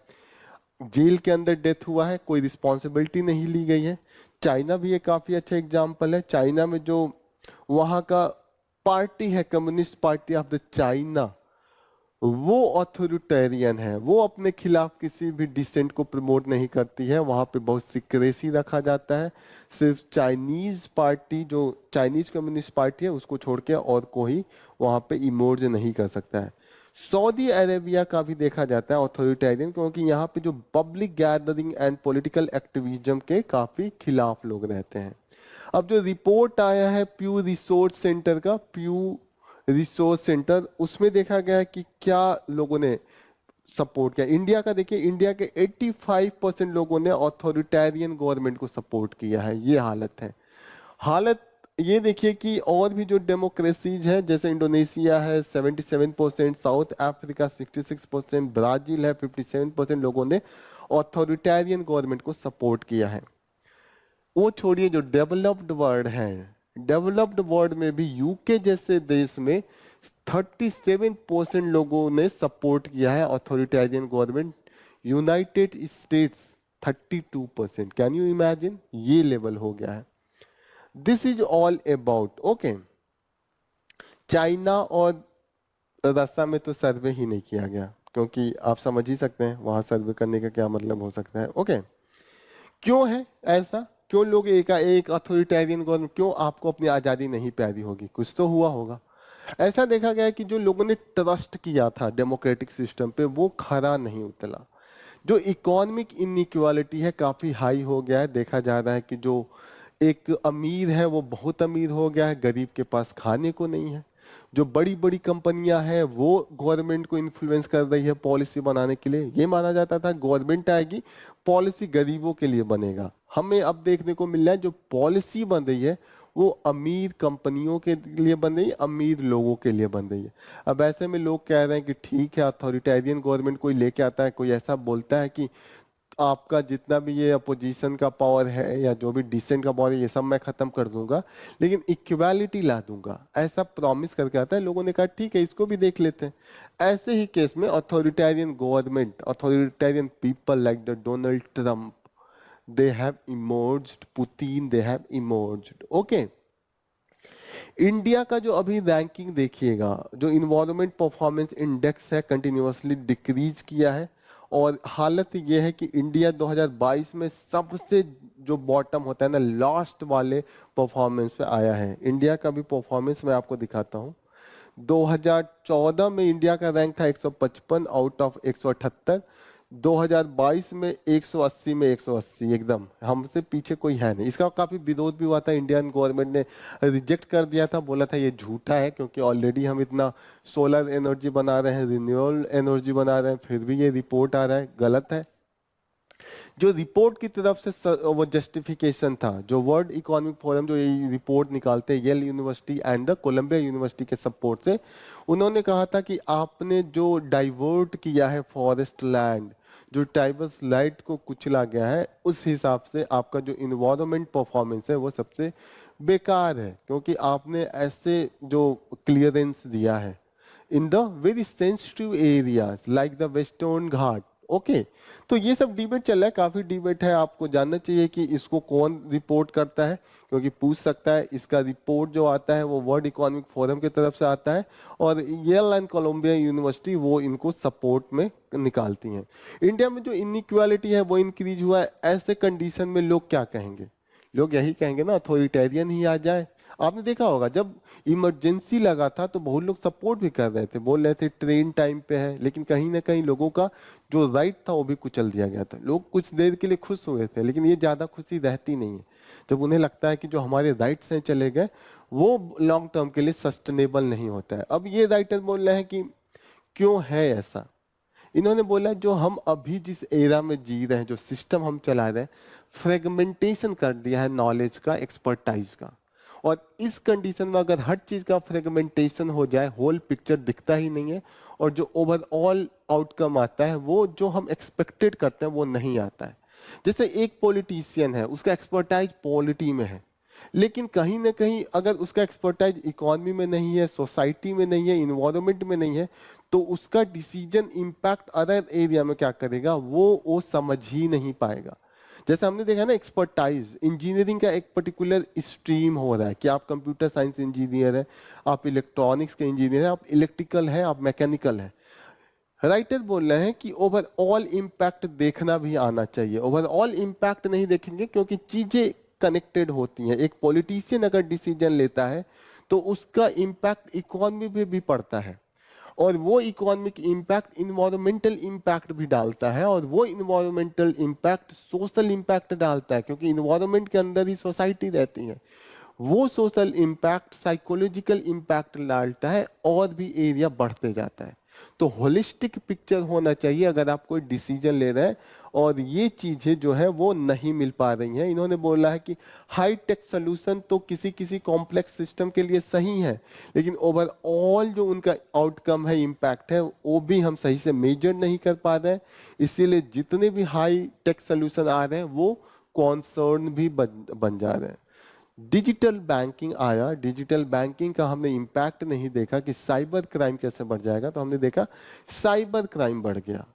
जेल के अंदर डेथ हुआ है, कोई रिस्पॉन्सिबिलिटी नहीं ली गई है। चाइना भी एक काफी अच्छा एग्जाम्पल है। चाइना में जो वहां का पार्टी है, communist party of the China, वो ऑथोरिटेरियन है, वो अपने खिलाफ किसी भी डिसेंट को प्रमोट नहीं करती है। वहां पे बहुत सीक्रेसी रखा जाता है, सिर्फ चाइनीज पार्टी, जो चाइनीज कम्युनिस्ट पार्टी है उसको छोड़ के और कोई वहां पे इमर्ज नहीं कर सकता है। सऊदी अरेबिया का भी देखा जाता है ऑथोरिटेरियन, क्योंकि यहाँ पे जो public gathering and political activism के काफी खिलाफ लोग रहते हैं। अब जो रिपोर्ट आया है प्यू रिसोर्स सेंटर का, प्यू रिसोर्स सेंटर, उसमें देखा गया है कि क्या लोगों ने सपोर्ट किया। इंडिया का देखिए, इंडिया के 85% लोगों ने ऑथोरिटेरियन गवर्नमेंट को सपोर्ट किया है। ये हालत है। हालत ये देखिए कि और भी जो डेमोक्रेसीज है, जैसे इंडोनेशिया है 77%, साउथ अफ्रीका 66%, ब्राजील है 57% लोगों ने ऑथोरिटेरियन गवर्नमेंट को सपोर्ट किया है। वो छोड़िए, जो डेवलप्ड वर्ल्ड है, डेवलप्ड वर्ल्ड में भी यूके जैसे देश में 37% लोगों ने सपोर्ट किया है authoritarian government. United states 32%। Can you imagine? ये लेवल हो गया है। This is all about okay. China और रशिया में तो सर्वे ही नहीं किया गया, क्योंकि आप समझ ही सकते हैं वहां सर्वे करने का क्या मतलब हो सकता है। ओके, क्यों है ऐसा? क्यों लोग एक अथॉरिटेरियन गवर्नमेंट, क्यों आपको अपनी आजादी नहीं प्यारी होगी? कुछ तो हुआ होगा। ऐसा देखा गया कि जो लोगों ने ट्रस्ट किया था डेमोक्रेटिक सिस्टम पे वो खरा नहीं उतरा। जो इकोनॉमिक इनइक्वालिटी है काफी हाई हो गया है। देखा जा रहा है कि जो एक अमीर है वो बहुत अमीर हो गया है, गरीब के पास खाने को नहीं है। जो बड़ी बड़ी कंपनियां हैं वो गवर्नमेंट को इन्फ्लुएंस कर रही है पॉलिसी बनाने के लिए। ये माना जाता था गवर्नमेंट आएगी, पॉलिसी गरीबों के लिए बनेगा। हमें अब देखने को मिल रहा है जो पॉलिसी बन रही है वो अमीर कंपनियों के लिए बन रही है, अमीर लोगों के लिए बन रही है। अब ऐसे में लोग कह रहे हैं कि ठीक है, अथॉरिटेरियन गवर्नमेंट कोई लेके आता है, कोई ऐसा बोलता है कि आपका जितना भी ये अपोजिशन का पावर है या जो भी डिसेंट का पावर है ये सब मैं खत्म कर दूंगा, लेकिन इक्वालिटी ला दूंगा, ऐसा प्रॉमिस करके आता है। लोगों ने कहा ठीक है, इसको भी देख लेते हैं। ऐसे ही केस में authoritarian government, authoritarian people like the Donald Trump, they have emerged, Putin, they have emerged. Okay. India का जो अभी रैंकिंग देखिएगा, जो इन्वायरमेंट परफॉर्मेंस इंडेक्स है कंटिन्यूअसली डिक्रीज किया है, और हालत ये है कि इंडिया 2022 में सबसे जो बॉटम होता है ना, लास्ट वाले परफॉर्मेंस पे आया है। इंडिया का भी परफॉर्मेंस मैं आपको दिखाता हूँ। 2014 में इंडिया का रैंक था 155 आउट ऑफ 178। 2022 में 180 में 180, एकदम हमसे पीछे कोई है नहीं। इसका काफी विरोध भी हुआ था, इंडियन गवर्नमेंट ने रिजेक्ट कर दिया था, बोला था ये झूठा है क्योंकि ऑलरेडी हम इतना सोलर एनर्जी बना रहे हैं, रिन्यूएबल एनर्जी बना रहे हैं, फिर भी ये रिपोर्ट आ रहा है, गलत है। जो रिपोर्ट की तरफ से वो जस्टिफिकेशन था, जो वर्ल्ड इकोनॉमिक फोरम जो ये रिपोर्ट निकालते हैं, Yale university and the Columbia university के सपोर्ट से, उन्होंने कहा था कि आपने जो डाइवर्ट किया है फॉरेस्ट लैंड, जो टाइबस लाइट को कुचला गया है, उस हिसाब से आपका जो इन्वायरमेंट परफॉर्मेंस है वो सबसे बेकार है, क्योंकि आपने ऐसे जो क्लियरेंस दिया है in the very sensitive areas like the western Ghat. Okay, तो ये सब डिबेट चल रहा है, काफी डिबेट है। आपको जानना चाहिए कि इसको कौन रिपोर्ट करता है, क्योंकि पूछ सकता है। इसका रिपोर्ट जो आता है वो वर्ल्ड इकोनॉमिक फोरम की तरफ से आता है, और येल एंड कोलंबिया यूनिवर्सिटी वो इनको सपोर्ट में निकालती हैं। इंडिया में जो इनइक्वालिटी है वो इंक्रीज हुआ है, ऐसे कंडीशन में लोग क्या कहेंगे? लोग यही कहेंगे ना, अथॉरिटेरियन ही आ जाए। आपने देखा होगा जब इमरजेंसी लगा था तो बहुत लोग सपोर्ट भी कर रहे थे, बोल रहे थे ट्रेन टाइम पे है, लेकिन कहीं ना कहीं लोगों का जो राइट था वो भी कुचल दिया गया था। लोग कुछ देर के लिए खुश हुए थे, लेकिन ये ज्यादा खुशी रहती नहीं है जब उन्हें लगता है कि जो हमारे राइट्स हैं चले गए, वो लॉन्ग टर्म के लिए सस्टेनेबल नहीं होता है। अब ये राइटर बोल रहे हैं कि क्यों है ऐसा। इन्होंने बोला जो हम अभी जिस एरा में जी रहे हैं, जो सिस्टम हम चला रहे हैं, फ्रेगमेंटेशन कर दिया है नॉलेज का, एक्सपर्टाइज का। और इस कंडीशन में अगर हर चीज का फ्रेगमेंटेशन हो जाए, होल पिक्चर दिखता ही नहीं है, और जो ओवरऑल आउटकम आता है वो जो हम एक्सपेक्टेड करते हैं वो नहीं आता है। जैसे एक पॉलिटिशियन है, उसका एक्सपर्टाइज पॉलिटी में है, लेकिन कहीं ना कहीं अगर उसका एक्सपर्टाइज इकोनॉमी में नहीं है, सोसाइटी में नहीं है, इन्वायरमेंट में नहीं है, तो उसका डिसीजन इम्पैक्ट अदर एरिया में क्या करेगा वो समझ ही नहीं पाएगा। जैसे हमने देखा ना, एक्सपर्टाइज इंजीनियरिंग का एक पर्टिकुलर स्ट्रीम हो रहा है कि आप कंप्यूटर साइंस इंजीनियर है, आप इलेक्ट्रॉनिक्स के इंजीनियर है, आप इलेक्ट्रिकल है, आप मैकेनिकल है। राइटर बोल रहे हैं कि ओवरऑल इम्पैक्ट देखना भी आना चाहिए। ओवरऑल इम्पैक्ट नहीं देखेंगे क्योंकि चीजें कनेक्टेड होती हैं। एक पॉलिटिशियन अगर डिसीजन लेता है तो उसका इम्पैक्ट इकोनॉमी पे भी पड़ता है, और वो इकोनॉमिक इम्पैक्ट इन्वायरमेंटल इम्पैक्ट भी डालता है, और वो इन्वायरमेंटल इम्पैक्ट सोशल इम्पैक्ट डालता है, क्योंकि इन्वायरमेंट के अंदर ही सोसाइटी रहती है। वो सोशल इम्पैक्ट साइकोलॉजिकल इम्पैक्ट डालता है, और भी एरिया बढ़ते जाता है। तो होलिस्टिक पिक्चर होना चाहिए अगर आप कोई डिसीजन ले रहे हैं, और ये चीजें जो है वो नहीं मिल पा रही हैं। इन्होंने बोला है कि हाई टेक सोल्यूशन तो किसी किसी कॉम्प्लेक्स सिस्टम के लिए सही है, लेकिन ओवरऑल जो उनका आउटकम है, इम्पैक्ट है, वो भी हम सही से मेजर नहीं कर पा रहे हैं। इसीलिए जितने भी हाई टेक सोल्यूशन आ रहे हैं वो कॉन्सर्न भी बन जा रहे हैं। डिजिटल बैंकिंग आया, डिजिटल बैंकिंग का हमने इम्पैक्ट नहीं देखा कि साइबर क्राइम कैसे बढ़ जाएगा, तो हमने देखा साइबर क्राइम बढ़ गया।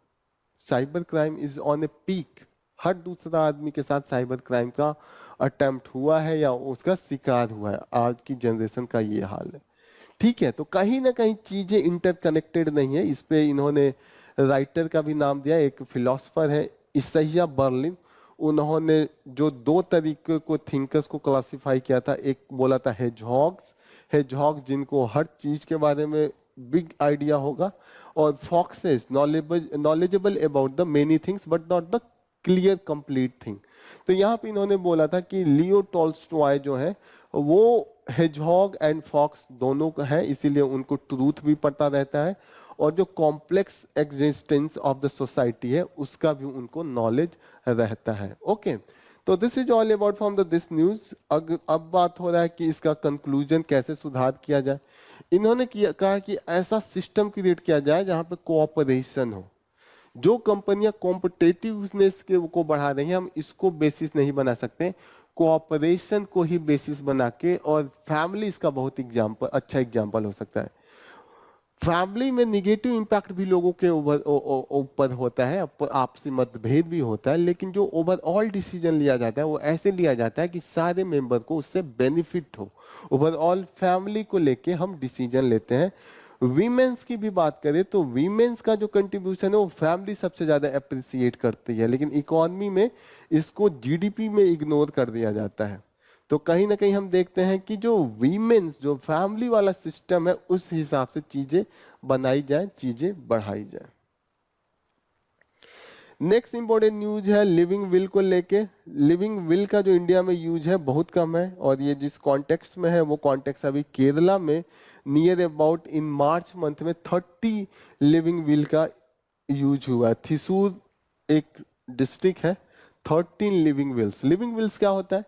Cyber crime is on a peak. हर दूसरा आदमी के साथ साइबर क्राइम का अटेम्प्ट हुआ है या उसका शिकार हुआ है। आज की जनरेशन का ये हाल है। ठीक है, तो कहीं ना कहीं चीजें इंटरकनेक्टेड नहीं है। इस पे इन्होंने राइटर का भी नाम दिया, एक फिलोसफर है इसैया बर्लिन। उन्होंने जो दो तरीके को थिंकर्स को क्लासिफाई किया था, एक बोला था हेजहॉग्स, हेजहॉग जिनको हर चीज के बारे में बिग आइडिया होगा, और foxes knowledgeable about the many things but not the clear complete thing. तो यहाँ पे इन्होंने बोला था कि लियो टॉल्स्टॉय जो है वो हेजहॉग एंड फॉक्स दोनों का है, इसीलिए उनको ट्रूथ भी पता रहता है, और जो complex existence of the society है उसका भी उनको नॉलेज रहता है। ओके, तो this is all about from the this news. अब बात हो रहा है कि इसका कंक्लूजन कैसे सुधार किया जाए। इन्होंने कहा कि ऐसा सिस्टम क्रिएट किया जाए जहां पे कोऑपरेशन हो। जो कंपनियां कॉम्पिटेटिवनेस के को बढ़ा रही हैं, हम इसको बेसिस नहीं बना सकते, कोऑपरेशन को ही बेसिस बना के, और फैमिली इसका बहुत अच्छा एग्जाम्पल हो सकता है। फैमिली में निगेटिव इंपैक्ट भी लोगों के ऊपर होता है, आपसी मतभेद भी होता है, लेकिन जो ओवरऑल डिसीजन लिया जाता है वो ऐसे लिया जाता है कि सारे मेंबर को उससे बेनिफिट हो। ओवरऑल फैमिली को लेके हम डिसीजन लेते हैं। वीमेंस की भी बात करें तो वीमेंस का जो कंट्रीब्यूशन है वो फैमिली सबसे ज्यादा अप्रिसिएट करती है, लेकिन इकोनॉमी में इसको जीडीपी में इग्नोर कर दिया जाता है। तो कहीं ना कहीं हम देखते हैं कि जो वीमेन्स जो फैमिली वाला सिस्टम है उस हिसाब से चीजें बनाई जाए, चीजें बढ़ाई जाए। नेक्स्ट इंपॉर्टेंट न्यूज है लिविंग विल को लेके। लिविंग विल का जो इंडिया में यूज है बहुत कम है, और ये जिस कॉन्टेक्स्ट में है वो कॉन्टेक्स्ट अभी केरला में near about in March month में 30 लिविंग विल का यूज हुआ है। थिसूर एक डिस्ट्रिक्ट है, 13 लिविंग विल्स। लिविंग विल्स क्या होता है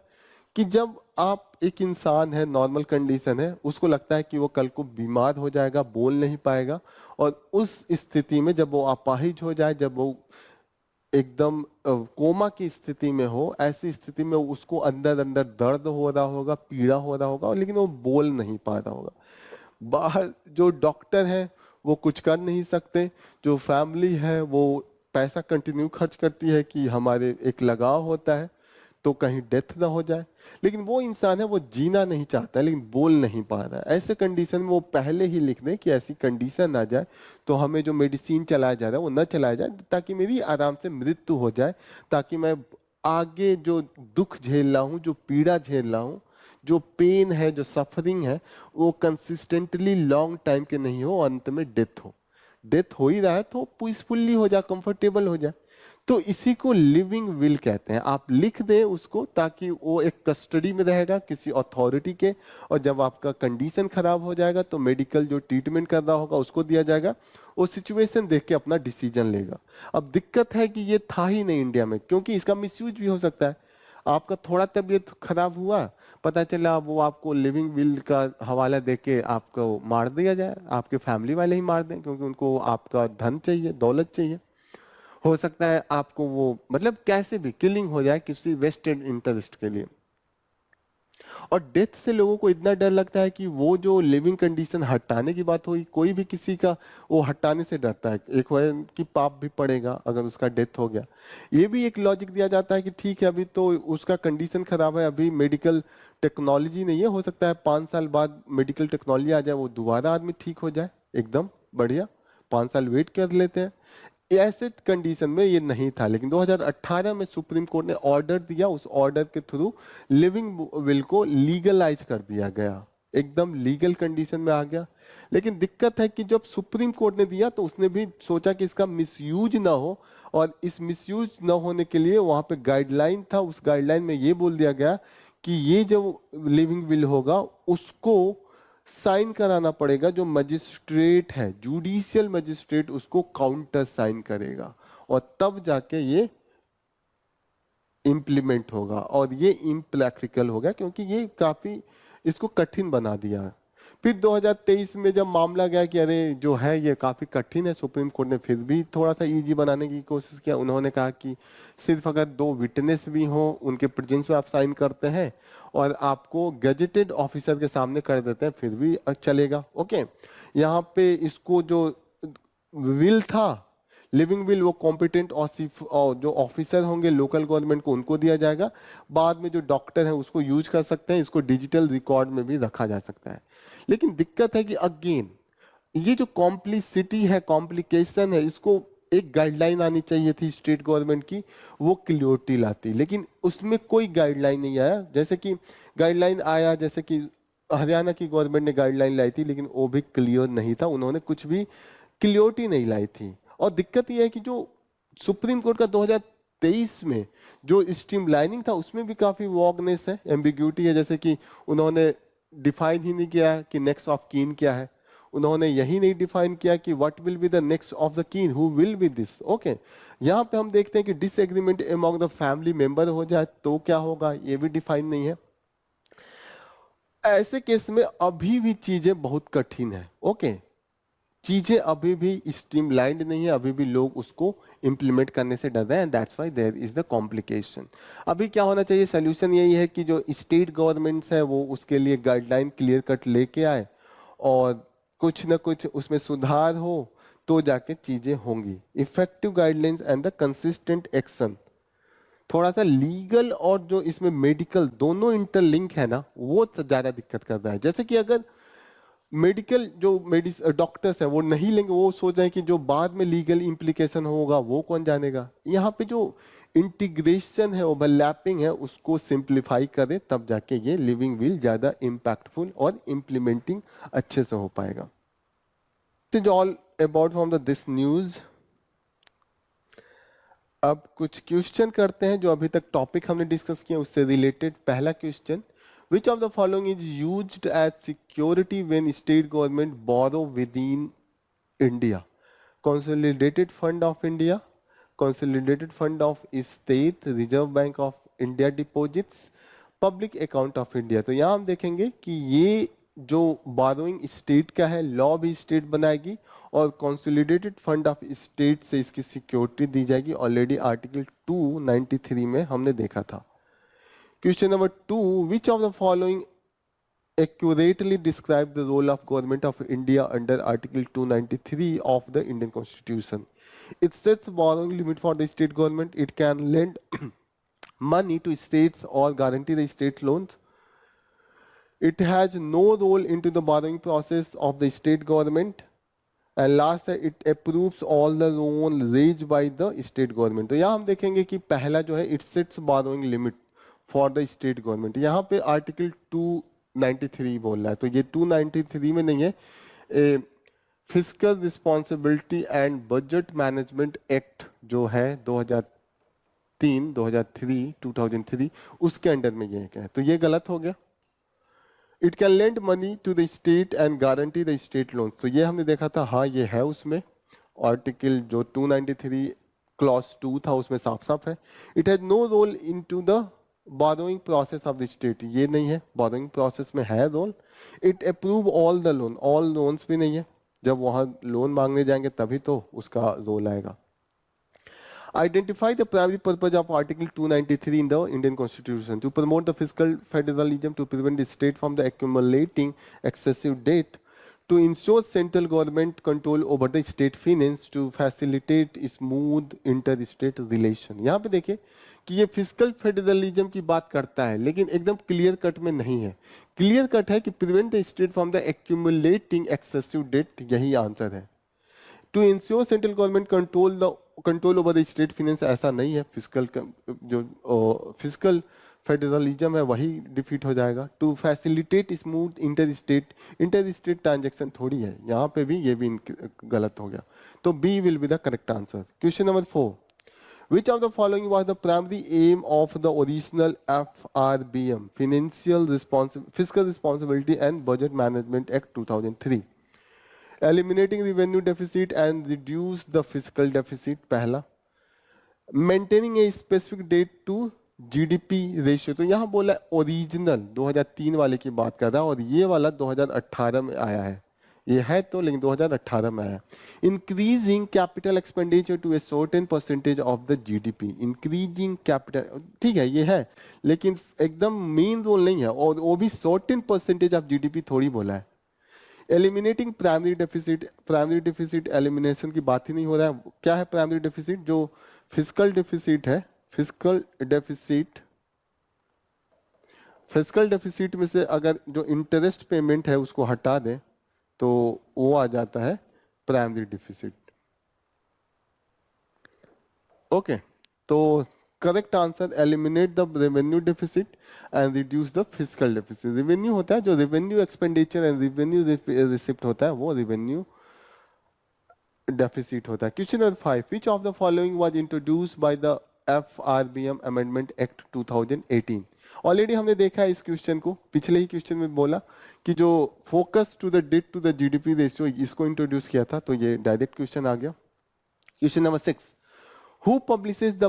कि जब आप एक इंसान है, नॉर्मल कंडीशन है, उसको लगता है कि वो कल को बीमार हो जाएगा, बोल नहीं पाएगा, और उस स्थिति में जब वो अपाहिज हो जाए, जब वो एकदम कोमा की स्थिति में हो, ऐसी स्थिति में उसको अंदर अंदर दर्द हो रहा होगा, पीड़ा हो रहा होगा, और लेकिन वो बोल नहीं पा रहा होगा। बाहर जो डॉक्टर है वो कुछ कर नहीं सकते, जो फैमिली है वो पैसा कंटिन्यू खर्च करती है कि हमारे एक लगाव होता है तो कहीं डेथ ना हो जाए, लेकिन वो इंसान है वो जीना नहीं चाहता है लेकिन बोल नहीं पा रहा है। ऐसे कंडीशन में वो पहले ही लिख दें कि ऐसी कंडीशन आ जाए तो हमें जो मेडिसिन चलाया जा रहा है वो न चलाया जाए, ताकि मेरी आराम से मृत्यु हो जाए, ताकि मैं आगे जो दुख झेल रहा हूँ, जो पीड़ा झेल रहा हूँ, जो पेन है, जो सफरिंग है, वो कंसिस्टेंटली लॉन्ग टाइम के नहीं हो, अंत में डेथ हो। डेथ हो ही रहा है तो पीसफुल्ली हो जाए, कंफर्टेबल हो जाए। तो इसी को लिविंग विल कहते हैं। आप लिख दें उसको ताकि वो एक कस्टडी में रहेगा किसी अथॉरिटी के, और जब आपका कंडीशन खराब हो जाएगा तो मेडिकल जो ट्रीटमेंट कर रहा होगा उसको दिया जाएगा, वो सिचुएशन देख के अपना डिसीजन लेगा। अब दिक्कत है कि ये था ही नहीं इंडिया में, क्योंकि इसका मिसयूज भी हो सकता है। आपका थोड़ा तबीयत खराब हुआ, पता चला वो आपको लिविंग विल का हवाला देके आपको मार दिया जाए, आपके फैमिली वाले ही मार दें, क्योंकि उनको आपका धन चाहिए, दौलत चाहिए। हो सकता है आपको वो मतलब कैसे भी किलिंग हो जाए किसी वेस्टेड इंटरेस्ट के लिए। और डेथ से लोगों को इतना डर लगता है कि वो जो लिविंग कंडीशन हटाने की बात हुई, कोई भी किसी का वो हटाने से डरता है। एक है कि पाप भी पड़ेगा अगर उसका डेथ हो गया। ये भी एक लॉजिक दिया जाता है कि ठीक है अभी तो उसका कंडीशन खराब है, अभी मेडिकल टेक्नोलॉजी नहीं है, हो सकता है 5 साल बाद मेडिकल टेक्नोलॉजी आ जाए, वो दोबारा आदमी ठीक हो जाए एकदम बढ़िया, 5 साल वेट कर लेते हैं। ऐसे कंडीशन में ये नहीं था, लेकिन 2018 में सुप्रीम कोर्ट ने ऑर्डर दिया, उस ऑर्डर के थ्रू लिविंग विल को लीगलाइज कर दिया गया, एकदम लीगल कंडीशन में आ गया। लेकिन दिक्कत है कि जब सुप्रीम कोर्ट ने दिया तो उसने भी सोचा कि इसका मिसयूज ना हो, और इस मिसयूज ना होने के लिए वहां पे गाइडलाइन था, उस गाइडलाइन में ये बोल दिया गया कि ये जो लिविंग विल होगा उसको साइन कराना पड़ेगा, जो मजिस्ट्रेट है, जुडिशियल मजिस्ट्रेट उसको काउंटर साइन करेगा, और तब जाके ये इम्प्लीमेंट होगा। और ये इम्प्रैक्टिकल हो गया क्योंकि ये काफी इसको कठिन बना दिया। फिर 2023 में जब मामला गया कि अरे जो है ये काफी कठिन है, सुप्रीम कोर्ट ने फिर भी थोड़ा सा इजी बनाने की कोशिश किया। उन्होंने कहा कि सिर्फ अगर 2 विटनेस भी हो, उनके प्रेजेंस में आप साइन करते हैं और आपको गजेटेड ऑफिसर के सामने कर देते हैं, फिर भी चलेगा। ओके, यहाँ पे इसको जो विल था लिविंग विल, वो कॉम्पिटेंट और जो ऑफिसर होंगे लोकल गवर्नमेंट को, उनको दिया जाएगा। बाद में जो डॉक्टर है उसको यूज कर सकते हैं, इसको डिजिटल रिकॉर्ड में भी रखा जा सकता है। लेकिन दिक्कत है कि अगेन ये जो कॉम्प्लिसिटी है, कॉम्प्लिकेशन है, इसको एक गाइडलाइन आनी चाहिए थी स्टेट गवर्नमेंट की, वो क्लियरिटी लाती, लेकिन उसमें कोई गाइडलाइन नहीं आया। जैसे कि गाइडलाइन आया, जैसे कि हरियाणा की गवर्नमेंट ने गाइडलाइन लाई थी, लेकिन वो भी क्लियर नहीं था, उन्होंने कुछ भी क्लियरिटी नहीं लाई थी। और दिक्कत यह है कि जो सुप्रीम कोर्ट का 2023 में जो स्ट्रीमलाइनिंग था उसमें भी काफी वॉगनेस है, एम्बिग्यूटी है। जैसे कि उन्होंने डिफाइन ही नहीं किया कि नेक्स्ट ऑफ कीन क्या है, उन्होंने यही नहीं डिफाइन किया कि what will be the next of the keen, who will be this. Okay, यहाँ पे हम देखते हैं कि disagreement among the family member हो जाए तो क्या होगा, ये भी डिफाइन नहीं है। ऐसे केस में अभी भी चीजें बहुत कठिन है। ओके, चीजें अभी भी स्ट्रीमलाइंड नहीं है, अभी भी लोग उसको इंप्लीमेंट करने से डर रहे हैं, that's why there is the complication. अभी क्या होना चाहिए, सोल्यूशन यही है कि जो स्टेट गवर्नमेंट्स है वो उसके लिए गाइडलाइन क्लियर कट लेके आए, और कुछ ना कुछ उसमें सुधार हो तो जाके चीजें होंगी। Effective guidelines and the consistent action. थोड़ा सा लीगल और जो इसमें मेडिकल दोनों इंटरलिंक है ना, वो ज्यादा दिक्कत कर रहा है। जैसे कि अगर मेडिकल जो डॉक्टर्स है वो नहीं लेंगे, वो सोच रहे हैं कि जो बाद में लीगल इम्प्लीकेशन होगा वो कौन जानेगा। यहाँ पे जो इंटीग्रेशन है, ओवरलैपिंग है, उसको सिंप्लीफाई करें, तब जाके ये लिविंग विल ज्यादा इम्पैक्टफुल और इम्प्लीमेंटिंग अच्छे से हो पाएगा। This is all about from the this news. अब कुछ क्वेश्चन करते हैं जो अभी तक टॉपिक हमने डिस्कस किया उससे रिलेटेड। पहला question, which of the following is used as security when state government borrow with in India? consolidated fund of India, consolidated fund of state, reserve bank of India deposits, public account of India. तो यहाँ हम देखेंगे कि ये जो burrowing state का है, law भी स्टेट बनाएगी और कंसोलिडेटेड फंड ऑफ स्टेट से इसकी सिक्योरिटी दी जाएगी। ऑलरेडी आर्टिकल 293 में हमने देखा था। Question number 2, which of the following accurately describe the role of government of India under Article 293 of the Indian Constitution? It sets borrowing limit for the state government. It can lend money to states or guarantee the state loans. It has no role into the borrowing process of the state government. And last है, it approves all the loan raised by the state government. तो यहाँ हम देखेंगे कि पहला जो है it sets borrowing limit for the state government. यहाँ पे आर्टिकल 293 बोल रहा है, तो ये 293 में नहीं है। Physical responsibility and budget management act जो है 2003 उसके अंडर में ये है, तो ये गलत हो गया। It can lend money to the state and guarantee the state loan, तो ये हमने देखा था, हाँ ये है उसमें। आर्टिकल जो 293 क्लॉज 2 था उसमें साफ साफ है। It has no role in to the borrowing process of the state, ये नहीं है, बोरोइंग प्रोसेस में है role. It approve all the loan, all loans भी नहीं है, जब वहां लोन मांगने जाएंगे तभी तो उसका रोल आएगा। Identify the primary purpose of Article 293 in the Indian Constitution: to promote the fiscal federalism, to prevent the state from the accumulating excessive debt, to ensure central government control over the state finance, to facilitate smooth interstate relation। यहाँ पे देखिए कि ये physical federalism की बात करता है, लेकिन एकदम क्लियर कट में नहीं है। क्लियर कट है कि prevent the state from the accumulating excessive debt, यही आंसर है। To ensure central government control over the state finance, ऐसा नहीं है। फिजिकल फेडरलिज्म है वही डिफीट हो जाएगा। To facilitate smooth inter state transaction थोड़ी है, यहाँ पे भी ये भी गलत हो गया, तो B will be the correct answer. Question number 4, which of the following was the primary aim of the original FRBM, Fiscal Responsibility and Budget Management Act 2003? Eliminating revenue deficit and reduce the fiscal deficit, पहला। Maintaining a specific date to GDP ratio, तो यहाँ बोला original 2003 वाले की बात कर रहा है, और ये वाला 2018 में आया है, ये है तो लेकिन 2018 में आया। Increasing capital expenditure to a certain percentage of the GDP, increasing capital, ठीक है ये है, लेकिन एकदम मेन रोल नहीं है, और वो भी सर्टेन परसेंटेज ऑफ जीडीपी थोड़ी बोला है। एलिमिनेटिंग प्राइमरी डेफिसिट एलिमिनेशन की बात ही नहीं हो रहा है। क्या है प्राइमरी डेफिसिट? जो फिजिकल डेफिसिट है, फिजिकल डेफिसिट में से अगर जो इंटरेस्ट पेमेंट है उसको हटा दें तो वो आ जाता है प्राइमरी डेफिसिट। ओके, तो correct answer eliminate the revenue deficit and reduce the physical deficit. Revenue होता है जो revenue expenditure and revenue receipt होता है, वो रेवेन्यू डेफिसिट होता है। Question number 5, which of the following was introduced by the FRBM amendment act 2018? Already हमने देखा है इस क्वेश्चन को, पिछले ही क्वेश्चन में बोला कि जो focus to the debt to the GDP ratio, इसको इंट्रोड्यूस किया था, तो ये डायरेक्ट क्वेश्चन आ गया। Question number 6, who publishes the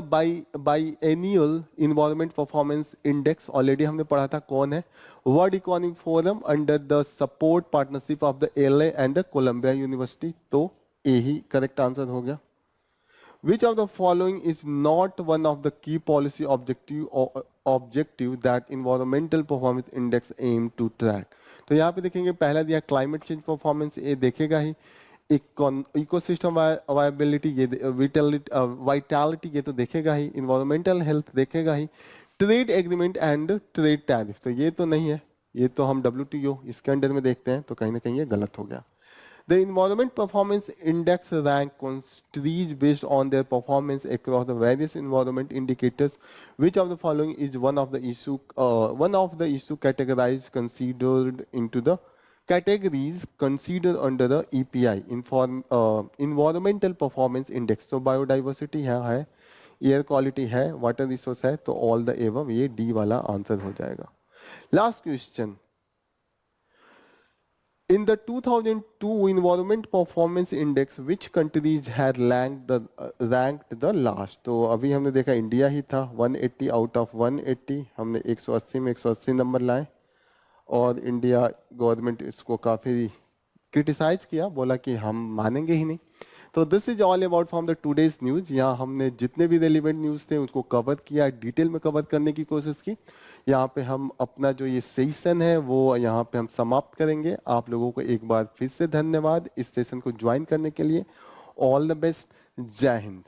biennial environment performance index? Already हमने पढ़ा था कौन है। World economic forum under the support partnership of the LA and the Columbia university, तो यही करेक्ट आंसर हो गया। Which of the following is not one of the key policy objective that environmental performance index aim to track? तो यहाँ पे देखेंगे पहला दिया क्लाइमेट चेंज परफॉर्मेंस, ये देखेगा ही। इकोसिस्टम वायबिलिटी, ये वाइटैलिटी, ये तो देखेगा ही। इन्वायरमेंटल हेल्थ देखेगा ही। Trade agreement and trade tariff, तो ये तो नहीं है, ये तो हम WTO इसके अंडर में देखते हैं, तो कहीं ना कहीं ये गलत हो गया। The Environment Performance Index rank countries based on their performance across the various environment indicators. Which of the following is one of the issue categorized considered into the categories considered under the EPI, Environmental Performance Index? So biodiversity है, air quality है, water resource है, तो all the एवं ये D वाला answer हो जाएगा। Last question, in the 2002 environment performance index which countries had ranked the last? तो अभी हमने देखा इंडिया ही था 180 आउट ऑफ 180, हमने 180 में 180 नंबर लाए और इंडिया गवर्नमेंट इसको काफी क्रिटिसाइज किया, बोला कि हम मानेंगे ही नहीं। तो this is all about from the today's news. यहाँ हमने जितने भी रेलिवेंट न्यूज थे उसको कवर किया, डिटेल में कवर करने की कोशिश की। यहाँ पे हम अपना जो ये सेशन है वो यहाँ पे हम समाप्त करेंगे। आप लोगों को एक बार फिर से धन्यवाद इस सेशन को ज्वाइन करने के लिए। ऑल द बेस्ट, जय हिंद।